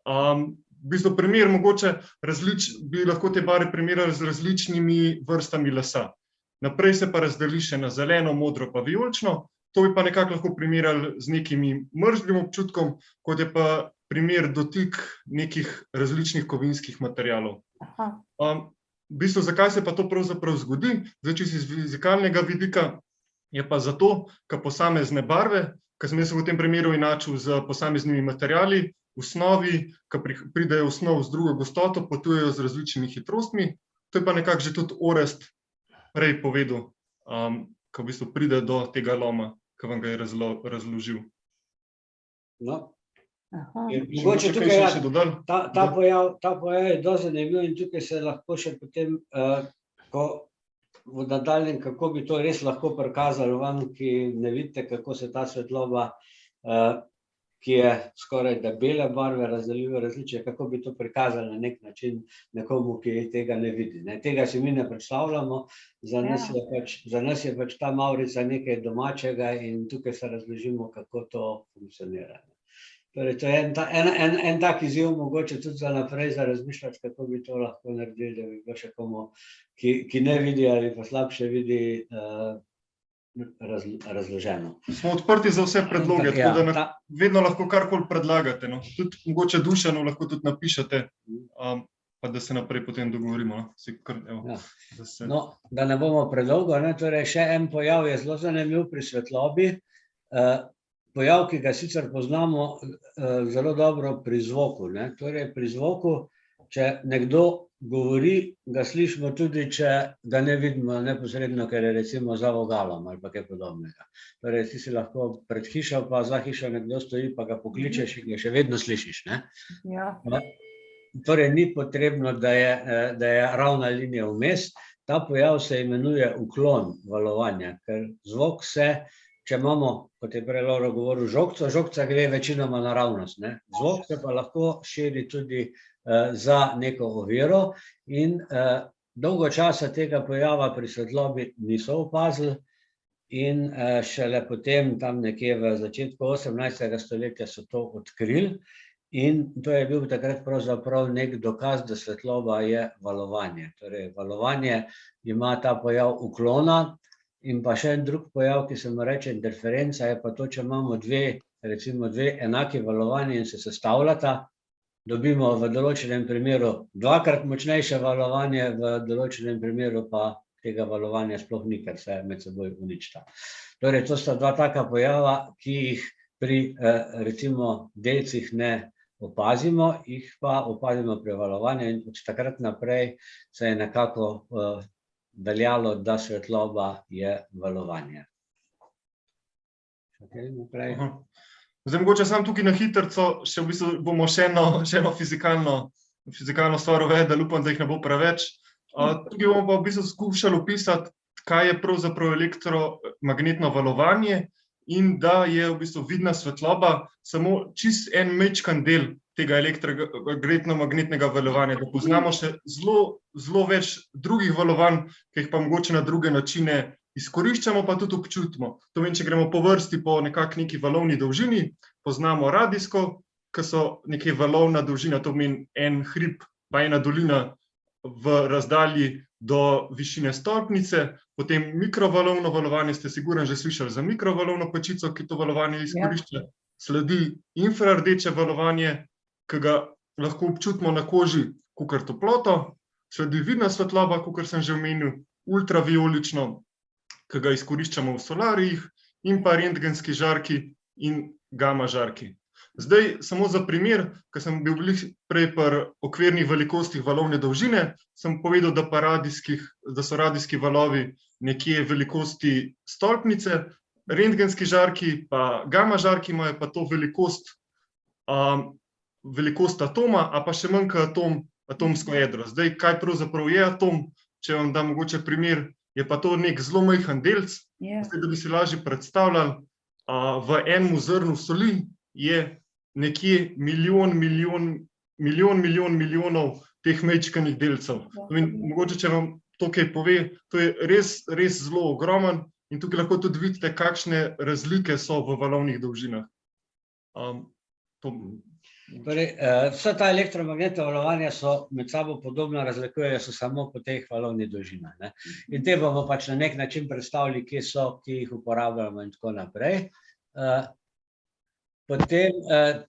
V bistvu primer mogoče bi lahko te barve primerjali z različnimi vrstami lesa. Naprej se pa razdeli še na zeleno, modro pa vijolično. To bi pa nekako lahko primerjali z nekimi mrzlim občutkom, kot je pa primer dotik nekih različnih kovinskih materialov. V bistvu, zakaj se pa to pravzaprav zgodi? Zdaj, če si z fizikalnega vidika, je pa zato, ker posamezne barve, ki sem jaz v tem primeru enačil z posameznimi materiali, v osnovi, ki pridejo v snov z drugo gostoto, potujejo z različnimi hitrostmi. To je pa nekako že tudi Orest prej povedal, ko v bistvu pride do tega loma, ki vam ga je razložil. Mogoče tukaj ta pojav je dosti zanimiv in tukaj se lahko še potem, v nadaljnjem, kako bi to res lahko prikazali vam, ki ne vidite, kako se ta svetloba, ki je skoraj da bele barve, razdeli v različne, kako bi to prikazali na nek način nekomu, ki tega ne vidi. Tega si mi ne predstavljamo, za nas je pač ta mavrica nekaj domačega in tukaj se razložimo, kako to funkcionira. Torej, to je en tak izziv, mogoče tudi za naprej, za razmišljati, kako bi to lahko naredili, da bi bilo še komu, ki ne vidi ali pa slabše vidi, razloženo. Smo odprti za vse predloge, tako da vedno lahko karkoli predlagate. Tudi mogoče Dušanu lahko tudi napišete, pa da se naprej potem dogovorimo. Da ne bomo predolgo, torej še en pojav je zelo zanimiv pri svetlobi. Pojav, ki ga sicer poznamo zelo dobro pri zvoku. Torej pri zvoku, če nekdo govori, ga slišimo tudi, če ga ne vidimo neposredno, ker je recimo za vogalom ali pa kaj podobnega. Torej ti si lahko pred hišo, pa za hišo nekdo stoji, pa ga pokličeš in ga še vedno slišiš. Torej ni potrebno, da je ravna linija vmes. Ta pojav se imenuje uklon valovanja, ker zvok se, če imamo, kot je prej Lovro govoril, žogca gre večinoma naravnost. Zvok se pa lahko širi tudi za neko oviro in dolgo časa tega pojava pri svetlobi niso opazili in šele potem tam nekje v začetku 18. stoletja so to odkrili in to je bil takrat pravzaprav nek dokaz, da svetloba je valovanje. Torej, valovanje ima ta pojav uklona in pa še en drug pojav, ki se mu reče interferenca, je pa to, če imamo recimo dve enaki valovanje in se sestavljata, dobimo v določenem primeru dvakrat močnejše valovanje, v določenem primeru pa tega valovanja sploh ni, ker se med seboj uničita. Torej, to sta dva taka pojava, ki jih pri recimo delcih ne opazimo, jih pa opazimo pri valovanju in od takrat naprej se je nekako veljalo, da svetloba je valovanje. Okay, naprej. Zdaj, mogoče sam tukaj na hitrco, še v bistvu bomo še eno fizikalno stvar uvedli, upam, da jih ne bo preveč. Tukaj bomo pa v bistvu skušali opisati, kaj je pravzaprav elektromagnetno valovanje in da je v bistvu vidna svetloba samo čist en majčkan del tega elektromagnetnega valovanja, da poznamo še zelo več drugih valovanj, ki jih pa mogoče na druge načine izkoriščamo, pa tudi občutimo. To meni, če gremo po vrsti po neki valovni dolžini, poznamo radijsko, ki so nekje valovna dolžina, to meni en hrib pa ena dolina v razdalji do višine stolpnice, potem mikrovalovno valovanje, ste sigurno že slišali za mikrovalovno pečico, ki to valovanje izkorišča, sledi infrardeče valovanje, ki ga lahko občutimo na koži kakor toploto, sledi vidna svetloba, kakor sem že omenil, ultraviolično, ki ga izkoriščamo v solarijih, in pa rentgenski žarki in gama žarki. Zdaj, samo za primer, ker sem bil prej pri okvirnih velikostih valovne dolžine, sem povedal, da so radijski valovi nekje velikosti stolpnice, rentgenski žarki pa gama žarki imajo pa to velikost atoma, a pa še manj kot atomsko jedro. Zdaj, kaj pravzaprav je atom, če vam dam mogoče primer, je pa to nek zelo majhen delc, da bi si lažje predstavljali, v enem zrnu soli je nekje milijonov teh majčkanih delcev. Mogoče, če vam to kaj pove, to je res zelo ogromen in tukaj lahko tudi vidite, kakšne razlike so v valovnih dolžinah. Vsa ta elektromagnetna valovanja so med sabo podobna, razlikujejo se samo po teh valovnih dolžinah. In te bomo pač na nek način predstavili, kje so, ki jih uporabljamo in tako naprej. Potem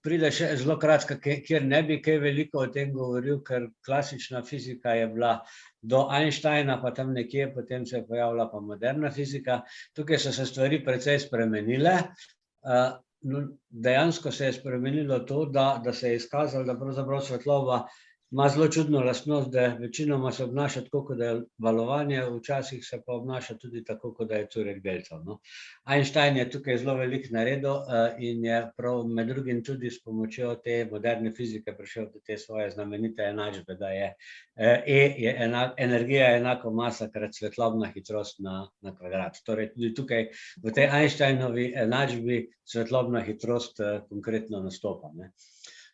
pride še zelo kratka, kjer ne bi kaj veliko o tem govoril, ker klasična fizika je bila do Einsteina, pa tam nekje, potem se je pojavila pa moderna fizika. Tukaj so se stvari precej spremenile. Dejansko se je spremenilo to, da se je izkazalo, da pravzaprav svetloba ima zelo čudno lastnost, da večinoma se obnaša tako, kot da je valovanje, včasih se pa obnaša tudi tako, kot da je curek delcev. Einstein je tukaj zelo veliko naredil in je prav med drugim tudi s pomočjo te moderne fizike prišel do te svoje znamenite enačbe, da je energija enako masa krat svetlobna hitrost na kvadrat. Torej tudi tukaj v tej Einsteinovi enačbi svetlobna hitrost konkretno nastopa.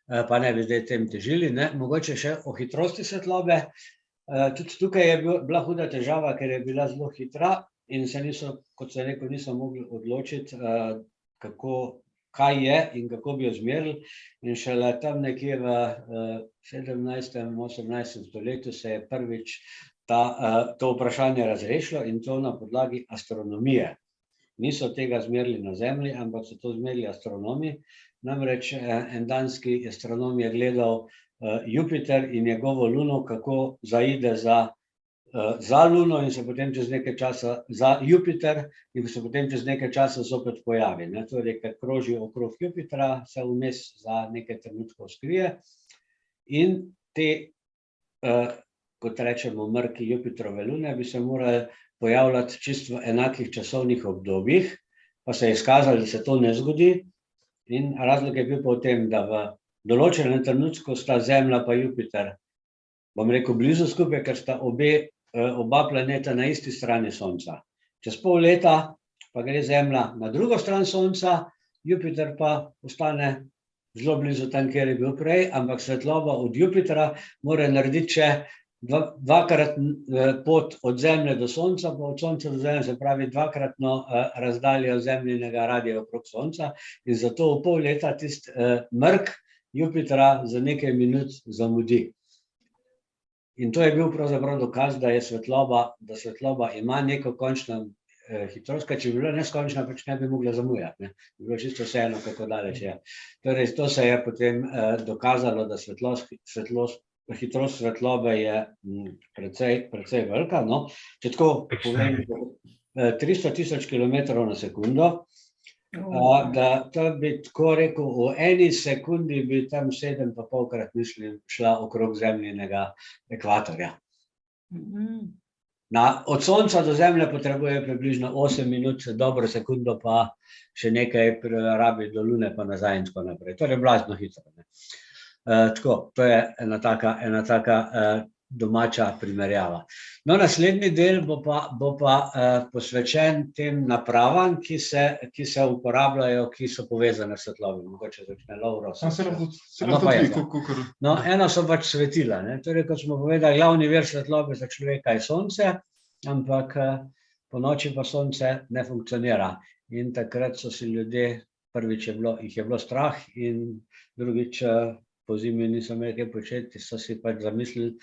Pa ne bi zdaj tem težili. Mogoče še o hitrosti svetlobe. Tudi tukaj je bila huda težava, ker je bila zelo hitra in se niso, kot se je rekel, niso mogli odločiti, kaj je in kako bi jo zmerili. In šele tam nekje v 17. in 18. stoletju se je prvič to vprašanje razrešilo in to na podlagi astronomije. Niso tega zmerili na Zemlji, ampak so to zmerili astronomi. Namreč en danski astronom je gledal Jupiter in njegovo luno, kako zaide za luno in se potem čez nekaj časa za Jupiter in se potem čez nekaj časa zopet pojavi. Torej, ker kroži okrog Jupitra, se vmes za nekaj trenutkov skrije in te, kot rečemo, mrki Jupiterove lune bi se morali pojavljati čisto v enakih časovnih obdobjih, pa se je izkazalo, da se to ne zgodi. In razlog je bil pa v tem, da v določenem trenutku sta Zemlja pa Jupiter, bom rekel, blizu skupaj, ker sta oba planeta na isti strani Sonca. Čez pol leta pa gre Zemlja na drugo stran Sonca, Jupiter pa ostane zelo blizu tam, kjer je bil prej, ampak svetloba od Jupitra mora narediti še dvakrat pot od Zemlje do Sonca, pa od Sonca do Zemlje, se pravi dvakratno razdaljo Zemljinega radija okrog Sonca, in zato v pol leta tisti mrk Jupitra za nekaj minut zamudi. In to je bil pravzaprav dokaz, da je svetloba ima neko končno hitrost, ker če bi bila neskončna, pač ne bi mogla zamujati, ne. Bi bilo čisto vseeno, kako daleč je. Torej, to se je potem dokazalo, da hitrost svetlobe je precej velika, no. Če tako povem, 300 000 kilometrov na sekundo, da to bi tako rekel, v eni sekundi bi tam 7,5-krat, mislim, šla okrog Zemljinega ekvatorja. Od Sonca do Zemlje potrebuje približno 8 minut, dobro sekundo pa še nekaj rabi do Lune pa nazaj in tako naprej. Torej, blazno hitro. Tako, to je ena taka domača primerjava. No, naslednji del bo pa posvečen tem napravam, ki se uporabljajo, ki so povezane s svetlobo. Mogoče začne Lovro. No, eno so pač svetila, ne. Torej, kot smo povedali, glavni vir svetlobe za človeka je Sonce, ampak po noči pa Sonce ne funkcionira. In takrat so si ljudje, prvič jih je bilo strah in drugič po zimi niso imeli kaj početi, so si pač zamislili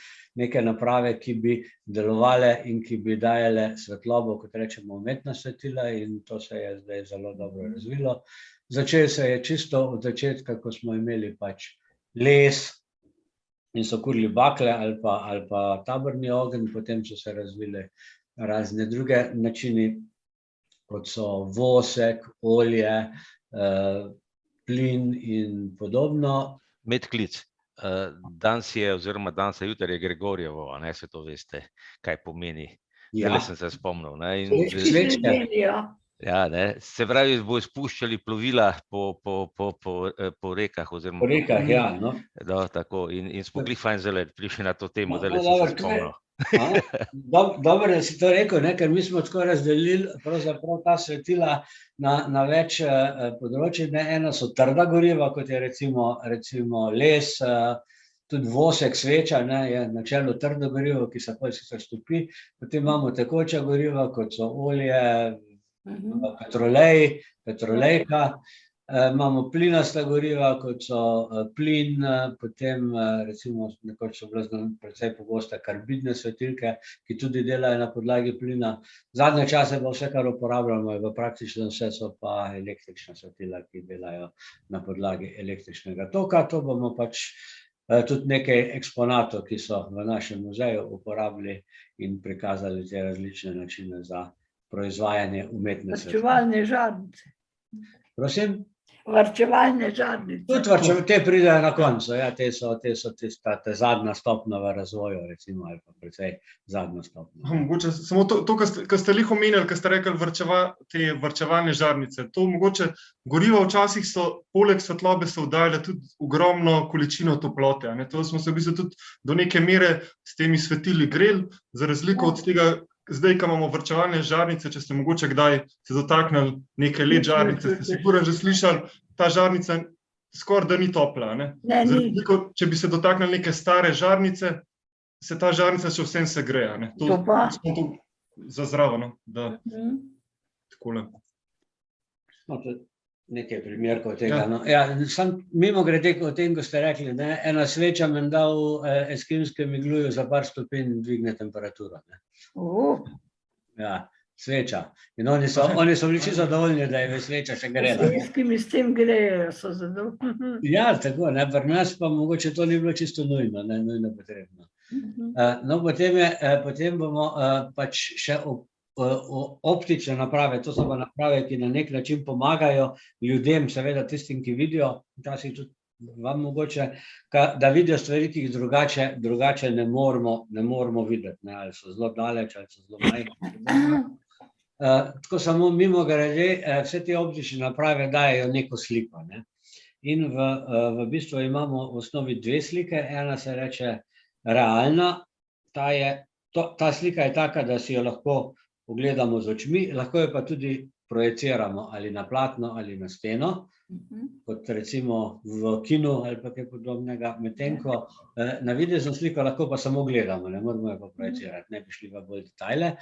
neke naprave, ki bi delovale in ki bi dajale svetlobo, kot rečemo, umetna svetila, in to se je zdaj zelo dobro razvilo. Začelo se je čisto od začetka, ko smo imeli pač les in so kurili bakle ali pa taborni ogenj, potem so se razvile razne druge načini, kot so vosek, olje, plin in podobno. Medklic. Danes je, oziroma danes je jutri je Gregorjevo, a ne, se to veste, kaj pomeni. Zdaj sem se spomnil. Ja, ne. Se pravi, bo spuščali plovila po rekah. Po rekah, ja. Tako, in smo bili fajn zelo prišli na to temo, zdaj sem se spomnil. Dobro, da si to rekel, ker mi smo tako razdelili pravzaprav ta svetila na več področij. Eno so trda goriva, kot je recimo les, tudi vosek, sveča je na čelu trdo gorivo, ki se potem sicer stopi. Potem imamo tekoča goriva, kot so olje, petrolejka. Imamo plinasta goriva, kot so plin, potem recimo nekoč so bile precej pogoste karbidne svetilke, ki tudi delajo na podlagi plina. Zadnje čase pa vse, kar uporabljamo, v praktično vse so pa električna svetila, ki delajo na podlagi električnega toka. To bomo pač tudi nekaj eksponatov, ki so v našem muzeju uporabili in prikazali te različne načine za proizvajanje umetne svetlobe. Varčevalne žarnice. Prosim? Varčevalne žarnice. Tudi te pridejo na koncu, ja, te so tista zadnja stopnja v razvoju, recimo, ali pa precej zadnja stopnja. Mogoče samo to, kar ste lih omenjali, kar ste rekli, te varčevalne žarnice, to mogoče goriva včasih so, poleg svetlobe so vdajale tudi ogromno količino toplote, a ne. To smo se v bistvu tudi do neke mere s temi svetili greli, za razliko od tega, zdaj, ko imamo varčevalne žarnice, če ste mogoče kdaj se dotaknili neke LED žarnice, ste sigurno že slišali, ta žarnica skoraj da ni topla, ne. Za razliko, če bi se dotaknili neke stare žarnice, se ta žarnica še vsem segreje, ne. To smo tu za zraven, da takole. Nekaj primerkov tega. Sam mimogrede o tem, ko ste rekli, ena sveča menda v eskimskem igluju za par stopinj dvigne temperaturo. Ja, sveča. In oni so bili čisto zadovoljni, da je sveča še grela. Eskimi s tem grejejo, so zadovoljni. Ja, tako, pri nas pa mogoče to ni bilo čisto nujno, nujno potrebno. No, potem bomo pač še optične naprave, to so pa naprave, ki na nek način pomagajo ljudem, seveda tistim, ki vidijo, včasih tudi vam mogoče, da vidijo stvari, ki jih drugače ne moremo videti, ali so zelo daleč, ali so zelo majhne. Tako samo mimogrede, vse te optične naprave dajejo neko sliko. In v bistvu imamo v osnovi dve slike, ena se reče realna, ta slika je taka, da si jo lahko pogledamo z očmi, lahko jo pa tudi projeciramo ali na platno ali na steno, kot recimo v kinu ali pa kaj podobnega, medtem ko na videzno sliko lahko pa samo gledamo, ne moramo jo pa projecirati, ne bi šli v bolj detajle.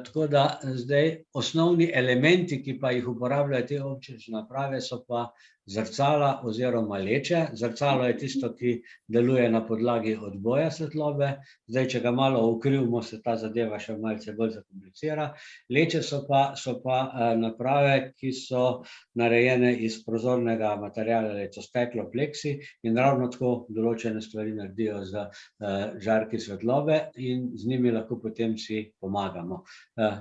Tako da zdaj osnovni elementi, ki pa jih uporabljajo te optične naprave, so pa zrcala oziroma leče. Zrcalo je tisto, ki deluje na podlagi odboja svetlobe. Zdaj, če ga malo ukrivimo, se ta zadeva še malce bolj zakomplicira. Leče so pa naprave, ki so narejene iz prozornega materiala, je to steklo, pleksi, in ravno tako določene stvari naredijo z žarki svetlobe in z njimi lahko potem si pomagamo.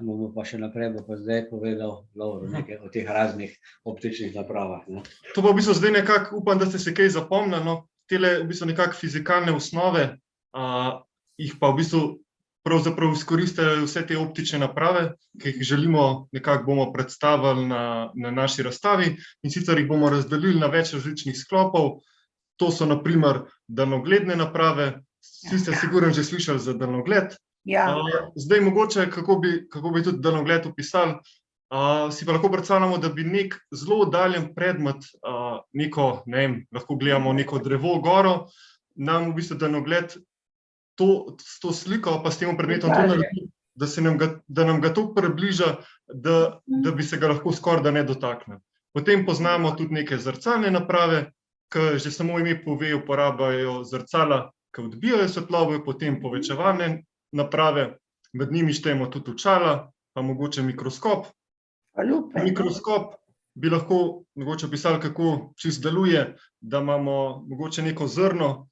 Bomo pa še naprej, bo pa zdaj povedal Lovro nekaj o teh raznih optičnih napravah. To pa v bistvu zdaj nekako, upam, da ste se kaj zapomnili, no, tele v bistvu nekako fizikalne osnove, jih pa v bistvu pravzaprav izkoristili vse te optične naprave, ki jih želimo, nekako bomo predstavili na naši razstavi, in sicer jih bomo razdelili na več različnih sklopov. To so na primer daljnogledne naprave, vsi ste sigurno že slišali za daljnogled. Zdaj mogoče, kako bi tudi daljnogled opisali, si pa lahko predstavljamo, da bi nek zelo oddaljen predmet, lahko gledamo neko drevo, goro, nam v bistvu daljnogled s to sliko pa s tem predmetom to naredi, da nam ga to približa, da bi se ga lahko skoraj da ne dotaknili. Potem poznamo tudi neke zrcalne naprave, ki že samo ime pove, uporabljajo zrcala, ki odbijajo svetlobo, potem povečevalne naprave, med njimi štejemo tudi očala, pa mogoče mikroskop. Mikroskop bi lahko mogoče opisali, kako čisto deluje, da imamo mogoče neko zrno,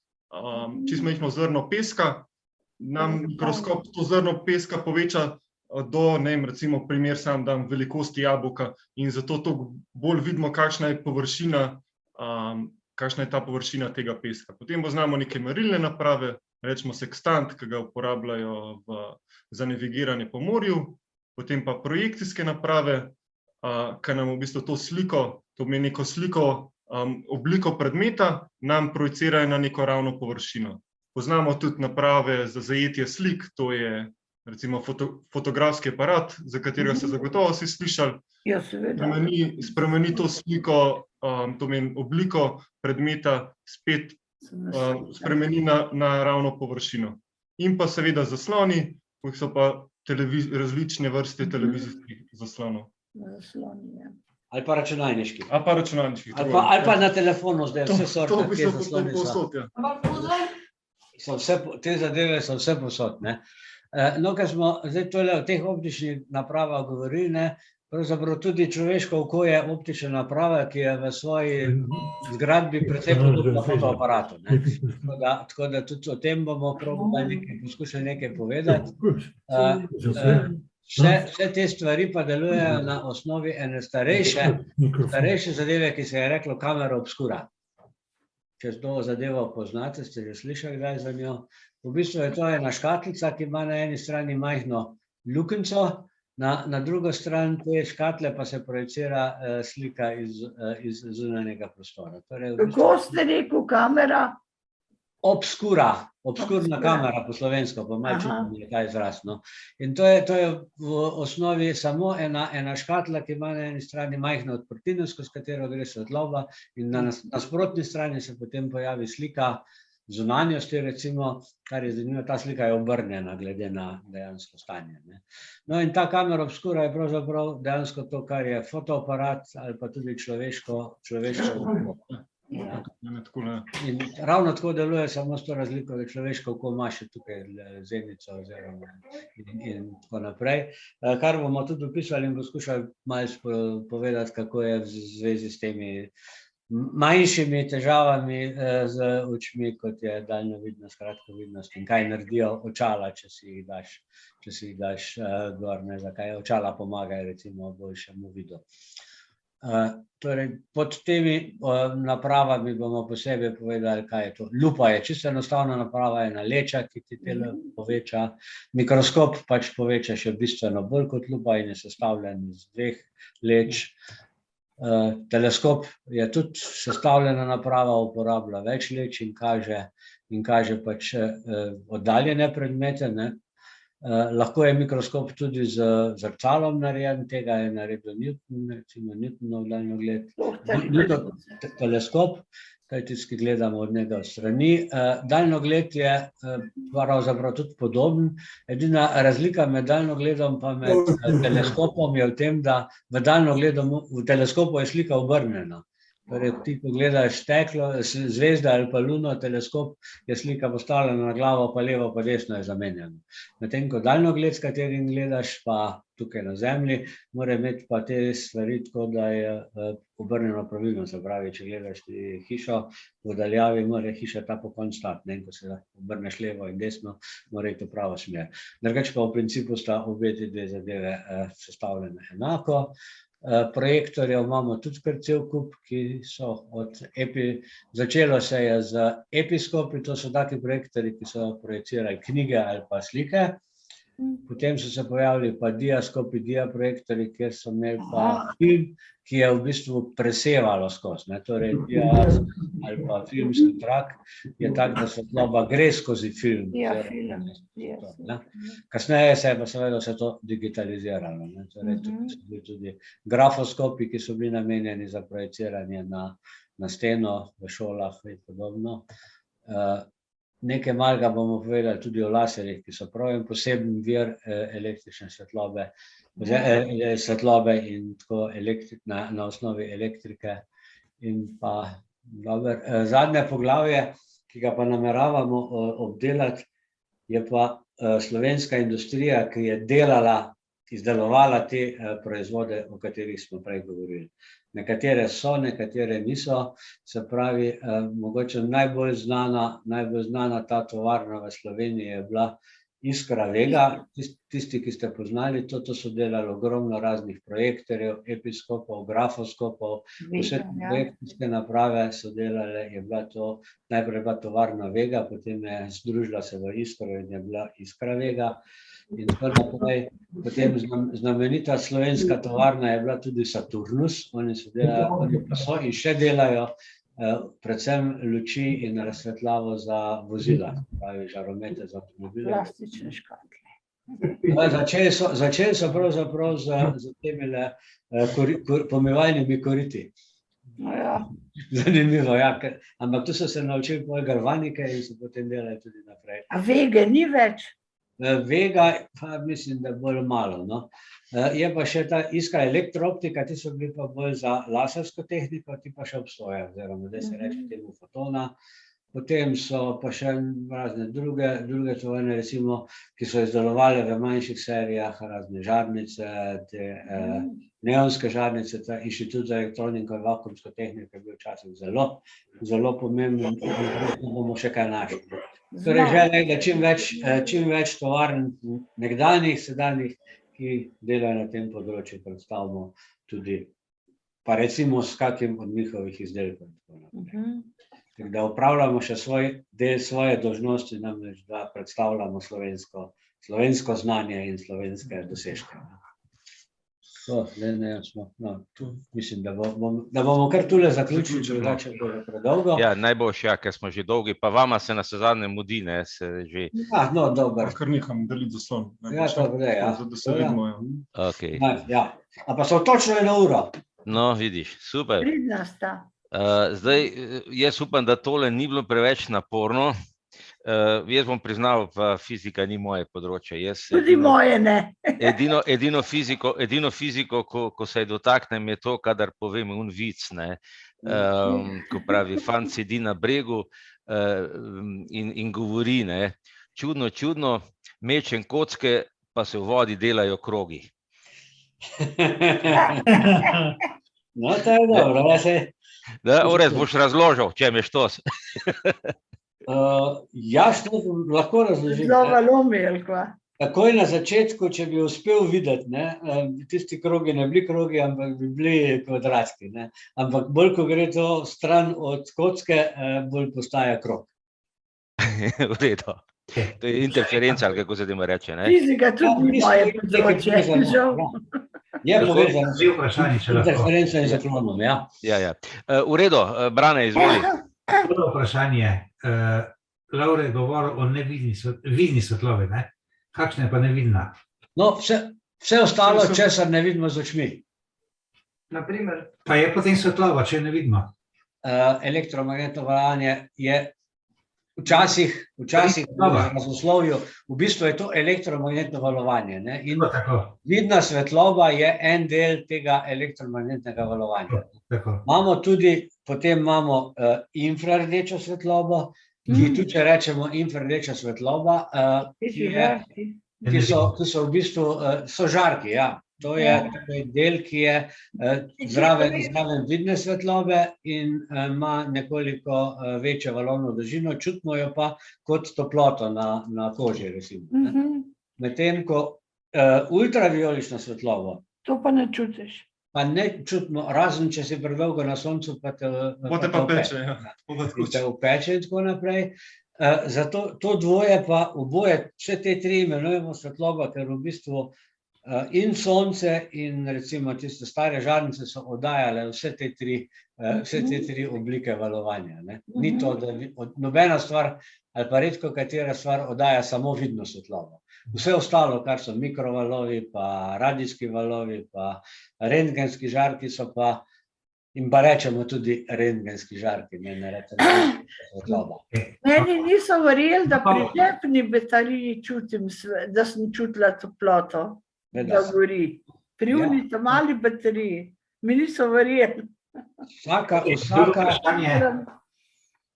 čisto majhno zrno peska, nam mikroskop to zrno peska poveča do, recimo primer sam dam, velikosti jabolka, in zato to bolj vidimo, kakšna je površina, kakšna je ta površina tega peska. Potem poznamo neke merilne naprave, rečemo sekstant, ki ga uporabljajo za navigiranje po morju, potem pa projekcijske naprave, ki nam v bistvu to sliko, to pomeni neko sliko, obliko predmeta, nam projicirajo na neko ravno površino. Poznamo tudi naprave za zajetje slik, to je recimo fotografski aparat, za katerega ste zagotovo vsi slišali. Spremeni to sliko, to pomeni obliko predmeta, spet spremeni na ravno površino. In pa seveda zasloni, ki so pa različne vrste televizijskih zaslonov. Ali pa računalniški. Ali pa na telefonu zdaj, vse sorte, te zasloni so. Te zadeve so vse posod. No, ker smo zdaj tole o teh optičnih napravah govorili, pravzaprav tudi človeško oko je optična naprava, ki je v svoji zgradbi precej podobna fotoaparatu. Tako da tudi o tem bomo poskušali nekaj povedati. Vse te stvari pa delujejo na osnovi ene starejše zadeve, ki se je reklo kamera obskura. Če to zadevo poznate, ste že slišali kdaj za njo. V bistvu je to ena škatlica, ki ima na eni strani majhno luknjico, na drugo stran te škatle pa se projicira slika iz zunanjega prostora. Kako ste rekel kamera? Obskurna kamera po slovensko, pa malo čudno je ta izraz. In to je v osnovi samo ena škatla, ki ima na eni strani majhno odprtino, skozi katero gre svetloba, in na nasprotni strani se potem pojavi slika zunanjosti, recimo, kar je zanimivo, ta slika je obrnjena glede na dejansko stanje. No, in ta kamera obskura je pravzaprav dejansko to, kar je fotoaparat ali pa tudi človeško oko. In ravno tako deluje, samo s to razliko, da človeško oko ima še tukaj zenico in tako naprej. Kar bomo tudi opisali in poskušali malo povedati, kako je v zvezi s temi manjšimi težavami z očmi, kot je daljnovidnost, kratkovidnost, in kaj naredijo očala, če si jih daš gor, zakaj očala pomagajo recimo boljšemu vidu. Torej, pod temi napravami bomo posebej povedali, kaj je to. Lupa je čisto enostavna naprava, ena leča, ki ti telo poveča. Mikroskop pač poveča še bistveno bolj kot lupa in je sestavljen iz 2 leč. Teleskop je tudi sestavljena naprava, uporablja več leč in kaže pač oddaljene predmete. Lahko je mikroskop tudi z zrcalom narejen, tega je naredil Newton, recimo Newtonov daljnogled. Newton teleskop, kaj tisti, ki gledamo od njega strani. Daljnogled je pravzaprav tudi podoben. Edina razlika med daljnogledom pa med teleskopom je v tem, da v teleskopu je slika obrnjena. Torej, ti, ko gledaš steklo, zvezda ali pa luno, teleskop je slika postavljena na glavo, pa levo pa desno je zamenjena. Medtem ko daljnogled, s katerim gledaš, pa tukaj na zemlji, mora imeti pa te stvari tako, da je obrnjeno pravilno. Se pravi, če gledaš hišo v daljavi, mora hiša ta pokon stati. Ko se obrneš levo in desno, mora iti v pravo smer. Drugače pa v principu sta obe te dve zadeve sestavljene enako. Projektorjev imamo tudi kar cel kup, ki so začelo se je z episkopi, to so taki projektorji, ki so projicirali knjige ali pa slike. Potem so se pojavili pa diaskopi, diaprojektorji, kjer so imeli pa film, ki je v bistvu presevalo skozi. Torej, dias ali pa filmski trak je tak, da svetloba gre skozi film. Kasneje se je pa seveda vse to digitaliziralo. Torej, tukaj so bili tudi grafoskopi, ki so bili namenjeni za projiciranje na steno v šolah in podobno. Nekaj malega bomo povedali tudi o laserjih, ki so prav en poseben vir električne svetlobe in tako na osnovi elektrike. In pa zadnje poglavje, ki ga pa nameravamo obdelati, je pa slovenska industrija, ki je izdelovala te proizvode, o katerih smo prej govorili. Nekatere so, nekatere niso. Se pravi, mogoče najbolj znana ta tovarna v Sloveniji je bila Iskra Vega. Tisti, ki ste poznali to, so delali ogromno raznih projektorjev, episkopov, grafoskopov, vse projekcijske naprave so delale, najprej bila tovarna Vega, potem je združila se v Iskro in je bila Iskra Vega. In tako naprej. Potem znamenita slovenska tovarna je bila tudi Saturnus, oni so delali in še delajo predvsem luči in razsvetljavo za vozila, pravi žaromete za avtomobile. Plastične škatle. Začeli so pravzaprav z temi pomivalnimi koriti. Zanimivo, ampak tu so se naučili galvanike in so potem delali tudi naprej. A Vege ni več? Vega pa mislim, da bolj malo. Je pa še ta Iskra elektrooptika, ti so bili pa bolj za lasersko tehniko, ti pa še obstojajo, oziroma zdaj se reče temu fotona. Potem so pa še razne druge tovarne, recimo, ki so izdelovali v manjših serijah razne žarnice, te neonske žarnice. Ta Inštitut za elektroniko in vakuumsko tehniko je bil včasih zelo pomemben, in bomo še kaj našli. Torej, želja je, da čim več tovarn nekdanjih, sedanjih, ki delajo na tem področju, predstavimo tudi, pa recimo s kakim od njihovih izdelkov. Tako da upravljamo še svoj del svoje dolžnosti, namreč da predstavljamo slovensko znanje in slovenske dosežke. Mislim, da bomo kar tule zaključili, če drugače bo predolgo. Ja, najboljše, ker smo že dolgi, pa vama se naslednje mudi, se že... No, dober. Kar neham deliti zaslon. Ja, to gre, ja. Da se vidimo, ja. Ja, a pa so točno 1 uro. No, vidiš, super. Pridna sta. Zdaj, jaz upam, da tole ni bilo preveč naporno. Jaz bom priznal, pa fizika ni moje področje. Tudi moje ne. Edino fiziko, ko se dotaknem, je to, kadar povem un vic, ko pravi, fant sedi na bregu in govori, čudno, mečem kocke, pa se v vodi delajo krogi. No, to je dobro. Orez, boš razložil, če me štos. Jaz to lahko razložim. Znova lomi, ali kva? Takoj na začetku, če bi uspel videti, tisti krogi ne bili krogi, ampak bi bili kvadratski. Ampak bolj, ko gre to stran od kocke, bolj postaja krog. V redu. To je interferenca, ali kako se temu reče. Fizika tudi ni moje področje. Je povezano z interferenco in zaklonom, ja. V redu, Brane, izvoli. Prvo vprašanje. Lovre je govoril o vidni svetlobi. Kakšna je pa nevidna? No, vse ostalo, česar ne vidimo z očmi. Pa je potem svetloba, če ne vidimo? Elektromagnetno valovanje je včasih v razoslovju, v bistvu je to elektromagnetno valovanje. In vidna svetloba je en del tega elektromagnetnega valovanja. Potem imamo infrardečo svetlobo, ki tudi, če rečemo infrardeča svetloba, ki so v bistvu žarki, ja. To je del, ki je zraven vidne svetlobe in ima nekoliko večjo valovno dolžino, čutimo jo pa kot toploto na koži, recimo. Medtem ko ultravijolično svetlobo to pa ne čutiš. Pa ne čutimo, razen če si predolgo na soncu, pa te upeče in tako naprej. Zato to dvoje pa oboje, vse te tri imenujemo svetloba, ker v bistvu in sonce in recimo tiste stare žarnice so oddajale vse te tri oblike valovanja. Ni to, da nobena stvar ali pa redko katera stvar oddaja samo vidno svetlobo. Vse ostalo, kar so mikrovalovi, pa radijski valovi, pa rentgenski žarki so pa, in pa rečemo tudi rentgenski žarki, ne rečemo svetloba. Meni niso verjeli, da pri žepni bateriji čutim, da sem čutila toploto. Da gori. Pri unico mali bateriji. Mi niso verjeli.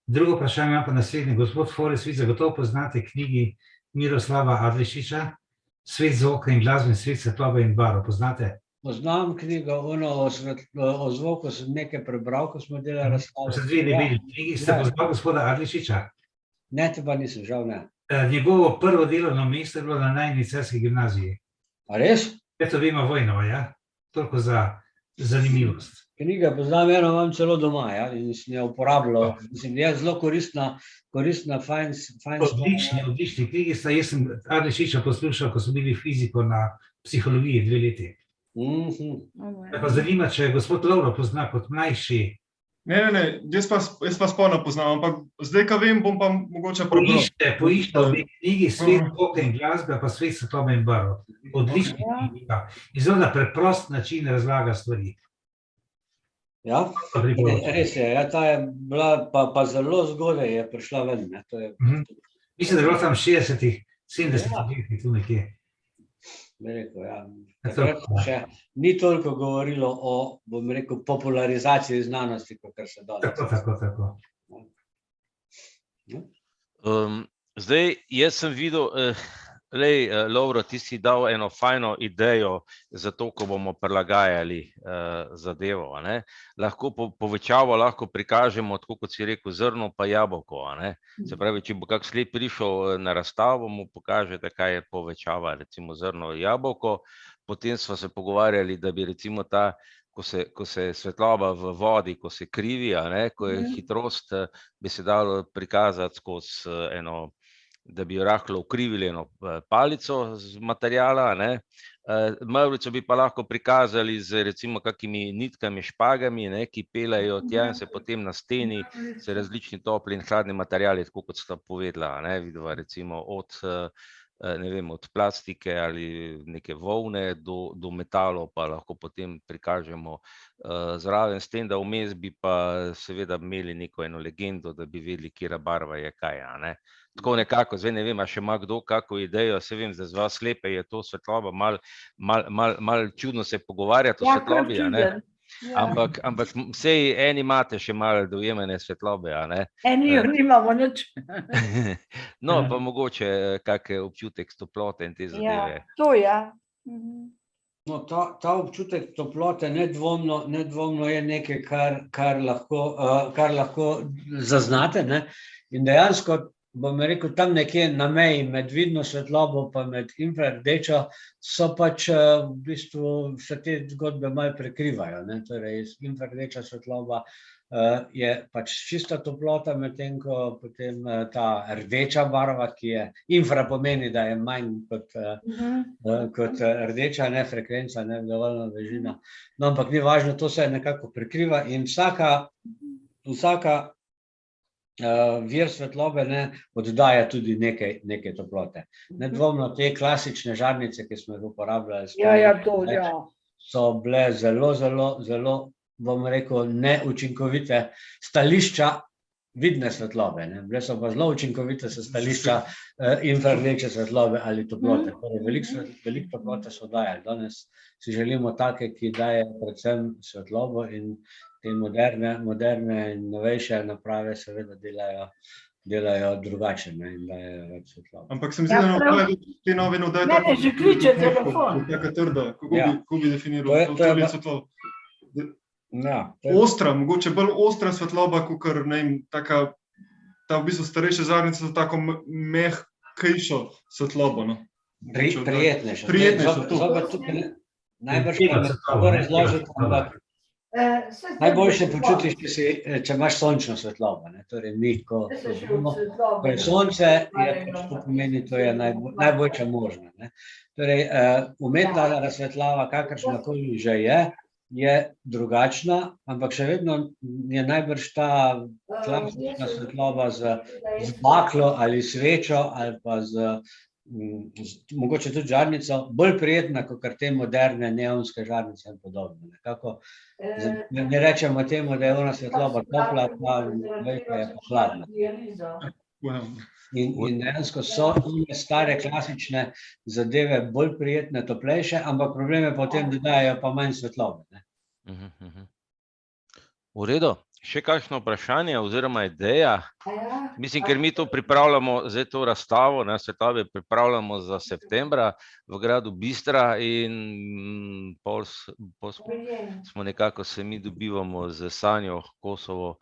Drugo vprašanje ima pa naslednje. Gospod Forest, vi zagotovo poznate knjigi Miroslava Adlešiča, Svet zvoka in glasben svet svetlobe in barv. Poznate? Poznam knjigo, o zvoku sem nekaj prebral, ko smo delali razstavo. Knjigi ste poznal gospoda Adlešiča? Ne, te pa nisem, žal ne. Njegovo prvo delovno mesto je bilo na najni Celjski gimnaziji. A res? Eto vima Vojnova, ja? Toliko za zanimivost. Knjiga poznam, eno imam celo doma, ja, in sem jo uporabljal. Mislim, je zelo koristna, fajn. Odlični knjigi sta, jaz sem Adlešiča poslušal, ko smo bili fiziko na psihologiji 2 leti. Pa zanima, če gospod Lovro pozna kot mlajši. Ne, jaz pa spolno poznam, ampak zdaj, ko vem, bom pa mogoče prebral. Poiščite v knjigi Svet zvoka in glasbe, pa Svet svetlobe in barv. Odlična knjiga. Zelo na preprost način razlaga stvari. Ja, res je, ta je bila, pa zelo zgodaj je prišla ven. Mislim, da je bilo tam 60-ih, 70-ih, tu nekje. Bi rekel, ja. Takrat še ni toliko govorilo o, bom rekel, popularizaciji znanosti, kot se danes. Tako. Zdaj, jaz sem videl, Lovro, ti si dal eno fajno idejo za to, ko bomo prilagajali zadevo. Lahko povečavo lahko prikažemo, tako kot si rekel, zrno pa jabolko. Se pravi, če bo kak slep prišel na razstavo, mu pokažete, kaj je povečava, recimo zrno jabolko. Potem smo se pogovarjali, da bi recimo ta, ko se svetloba v vodi, ko se krivi, ko je hitrost, bi se dalo prikazati skozi eno, da bi jo rahlo ukrivili eno palico z materijala, mavrico bi pa lahko prikazali z recimo kakimi nitkami, špagami, ki pelejo tja in se potem na steni se različni topli in hladni materijali, tako kot sta povedala, vidva recimo od plastike ali neke volne do metalov, pa lahko potem prikažemo zraven, s tem, da vmes bi pa seveda imeli neko eno legendo, da bi vedeli, katera barva je kaj. Tako nekako, zdaj ne vem, a še ima kdo kako idejo, se vem, da z vas slepe je to svetloba, malo čudno se pogovarjati o svetlobi, ampak vsej eni imate še malo dojemene svetlobe, Eni jo nimamo nič. No, pa mogoče kak občutek toplote in te zadeve. Ja, to ja. No, ta občutek toplote nedvomno je nekaj, kar lahko zaznate, in dejansko, bom rekel, tam nekje na meji med vidno svetlobo pa med infrardečo so pač v bistvu vse te zgodbe malo prekrivajo. Torej, infrardeča svetloba je pač čista toplota, medtem ko potem ta rdeča barva, ki je infra pomeni, da je manj kot rdeča, frekvenca, dovoljna dolžina. No, ampak ni važno, to se nekako prekriva in vsaka vir svetlobe oddaja tudi nekaj toplote. Nedvomno te klasične žarnice, ki smo jih uporabljali, so bile zelo, bom rekel, neučinkovite stališča vidne svetlobe. Bile so pa zelo učinkovite s stališča infrardeče svetlobe ali toplote. Veliko toplote so dajali. Danes si želimo take, ki daje predvsem svetlobo, in te moderne in novejše naprave seveda delajo drugače in dajejo več svetlobe. Ampak se mi zdi, da te nove dajo tako... Mene že kliče telefon. Taka trda. Kako bi definiral to svetlobo? Ostra, mogoče bolj ostra svetloba, kakor ta v bistvu starejše žarnice so tako mehkejšo svetlobo. Prijetnejšo. Najboljše počutiš, če imaš sončno svetlobo. Torej mi, ko je sonce, to pomeni, to je najboljša možna. Torej umetna razsvetljava, kakršnakoli že je drugačna, ampak še vedno je najbrž ta klasična svetloba z baklo ali svečo ali pa mogoče tudi žarnico bolj prijetna, kot te moderne neonske žarnice in podobno. Ne rečemo temu, da je ona svetloba topla, pa je pa hladna. In dejansko so stare klasične zadeve bolj prijetne, toplejše, ampak problem je pa v tem, da dajo pa manj svetlobe. V redu. Še kakšno vprašanje oziroma ideja? Mislim, ker mi to pripravljamo, zdaj to razstavo, svetlobe pripravljamo za septembra v gradu Bistra, in pol smo nekako se mi dobivamo z Sanjo Kosovo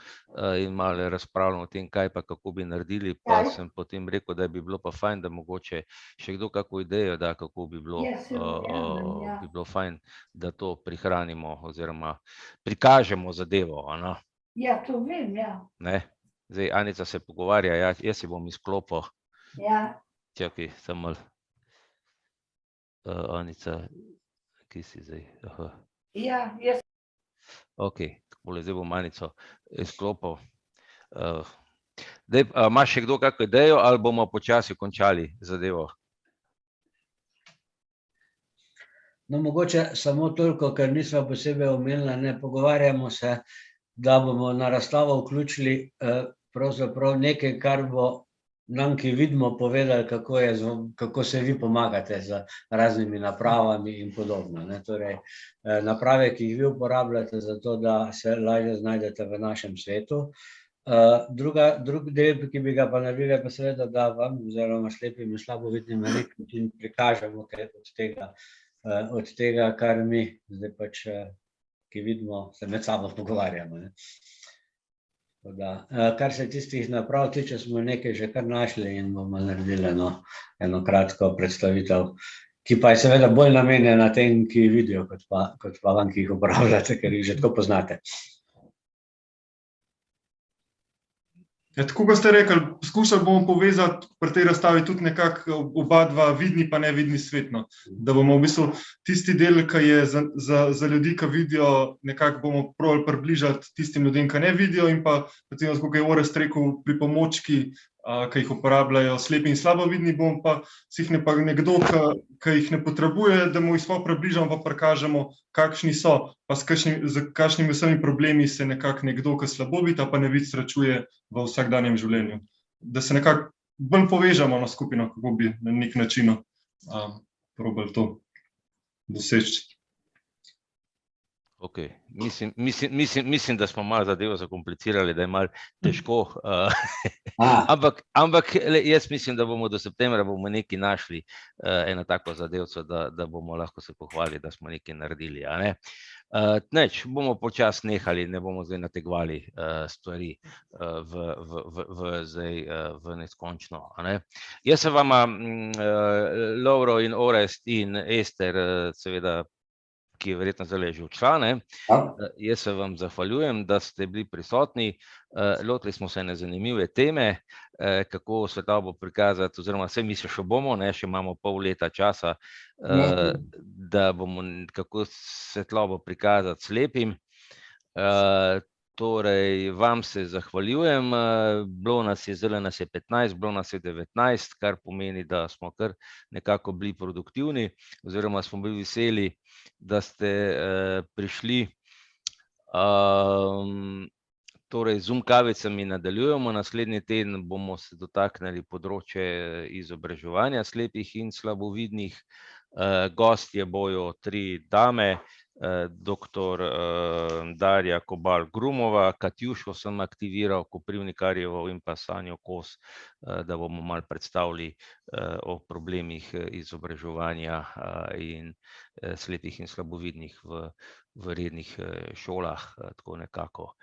in malo razpravljamo o tem, kaj pa kako bi naredili, pa sem potem rekel, da bi bilo pa fajn, da mogoče še kdo kako idejo da, kako bi bilo fajn, da to prihranimo oziroma prikažemo zadevo. Ja, to vem, ja. Zdaj, Anica se pogovarja, jaz si bom izklopil. Čakaj, samo malo. Anica, kje si zdaj? Ja, jaz. Ok, zdaj bom Anico izklopil. Imaš še kdo kako idejo ali bomo počasi končali zadevo? No, mogoče samo toliko, ker nismo posebej omenili, pogovarjamo se, da bomo na razstavo vključili pravzaprav nekaj, kar bo nam, ki vidimo, povedali, kako se vi pomagate z raznimi napravami in podobno. Torej, naprave, ki jih vi uporabljate za to, da se lažje znajdete v našem svetu. Drug del, ki bi ga pa naredili, pa seveda, da vam oziroma slepim in slabovidnim na nek način prikažemo kaj od tega, kar mi zdaj pač, ki vidimo, se med sabo pogovarjamo. Kar se tistih naprav tiče, smo nekaj že kar našli in bomo naredili eno kratko predstavitev, ki pa je seveda bolj namenjena tem, ki vidijo, kot pa vam, ki jih uporabljate, ker jih že tako poznate. Tako kot ste rekli, poskušali bomo povezati pri tej razstavi tudi nekako oba dva vidni pa nevidni svet. Da bomo v bistvu tisti del, ki je za ljudi, ki vidijo, nekako bomo probali približati tistim ljudem, ki ne vidijo, in pa, recimo, kako je Orest rekel, pripomočki, ki jih uporabljajo slepi in slabovidni, bomo pa si jih nekdo, ki jih ne potrebuje, da mu jih sploh približamo, pa prikažemo, kakšni so, pa z kakšnimi vsemi problemi se nekako nekdo, ki slabovid, pa nevid srečuje v vsakdanjem življenju. Da se nekako bolj povežemo na skupino, kako bi na nek način probali to doseči. Ok, mislim, da smo malo zadevo zakomplicirali, da je malo težko, ampak jaz mislim, da bomo do septembra nekaj našli, eno tako zadevco, da bomo lahko se pohvalili, da smo nekaj naredili. Neč, bomo počas nehali, ne bomo zdaj nategovali stvari v neskončno. Jaz se vama, Lovro in Orest in Ester, seveda, ki je verjetno zdaj že odšla, jaz se vam zahvaljujem, da ste bili prisotni. Lotili smo se ene zanimive teme, kako svetlobo prikazati, oziroma vse mi se še bomo, še imamo pol leta časa, da bomo kako svetlobo prikazati slepim. Torej, vam se zahvaljujem. Bilo nas je, zdaj nas je 15, bilo nas je 19, kar pomeni, da smo kar nekako bili produktivni, oziroma smo bili veseli, da ste prišli. Torej, Zoom kavicami nadaljujemo. Naslednji teden bomo se dotaknili področje izobraževanja slepih in slabovidnih. Gostje bojo 3 dame, dr. Darja Kobal-Grumova, Katjušo sem aktiviral, Koprivnikarjevo in pa Sanjo Kos, da bomo malo predstavili o problemih izobraževanja in slepih in slabovidnih v rednih šolah, tako nekako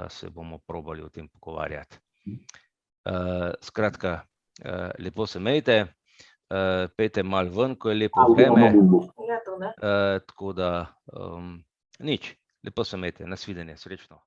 se bomo probali o tem pogovarjati. Skratka, lepo se imejte, pejte malo ven, ko je lepo vreme, tako da nič, lepo se imejte, nasvidenje, srečno.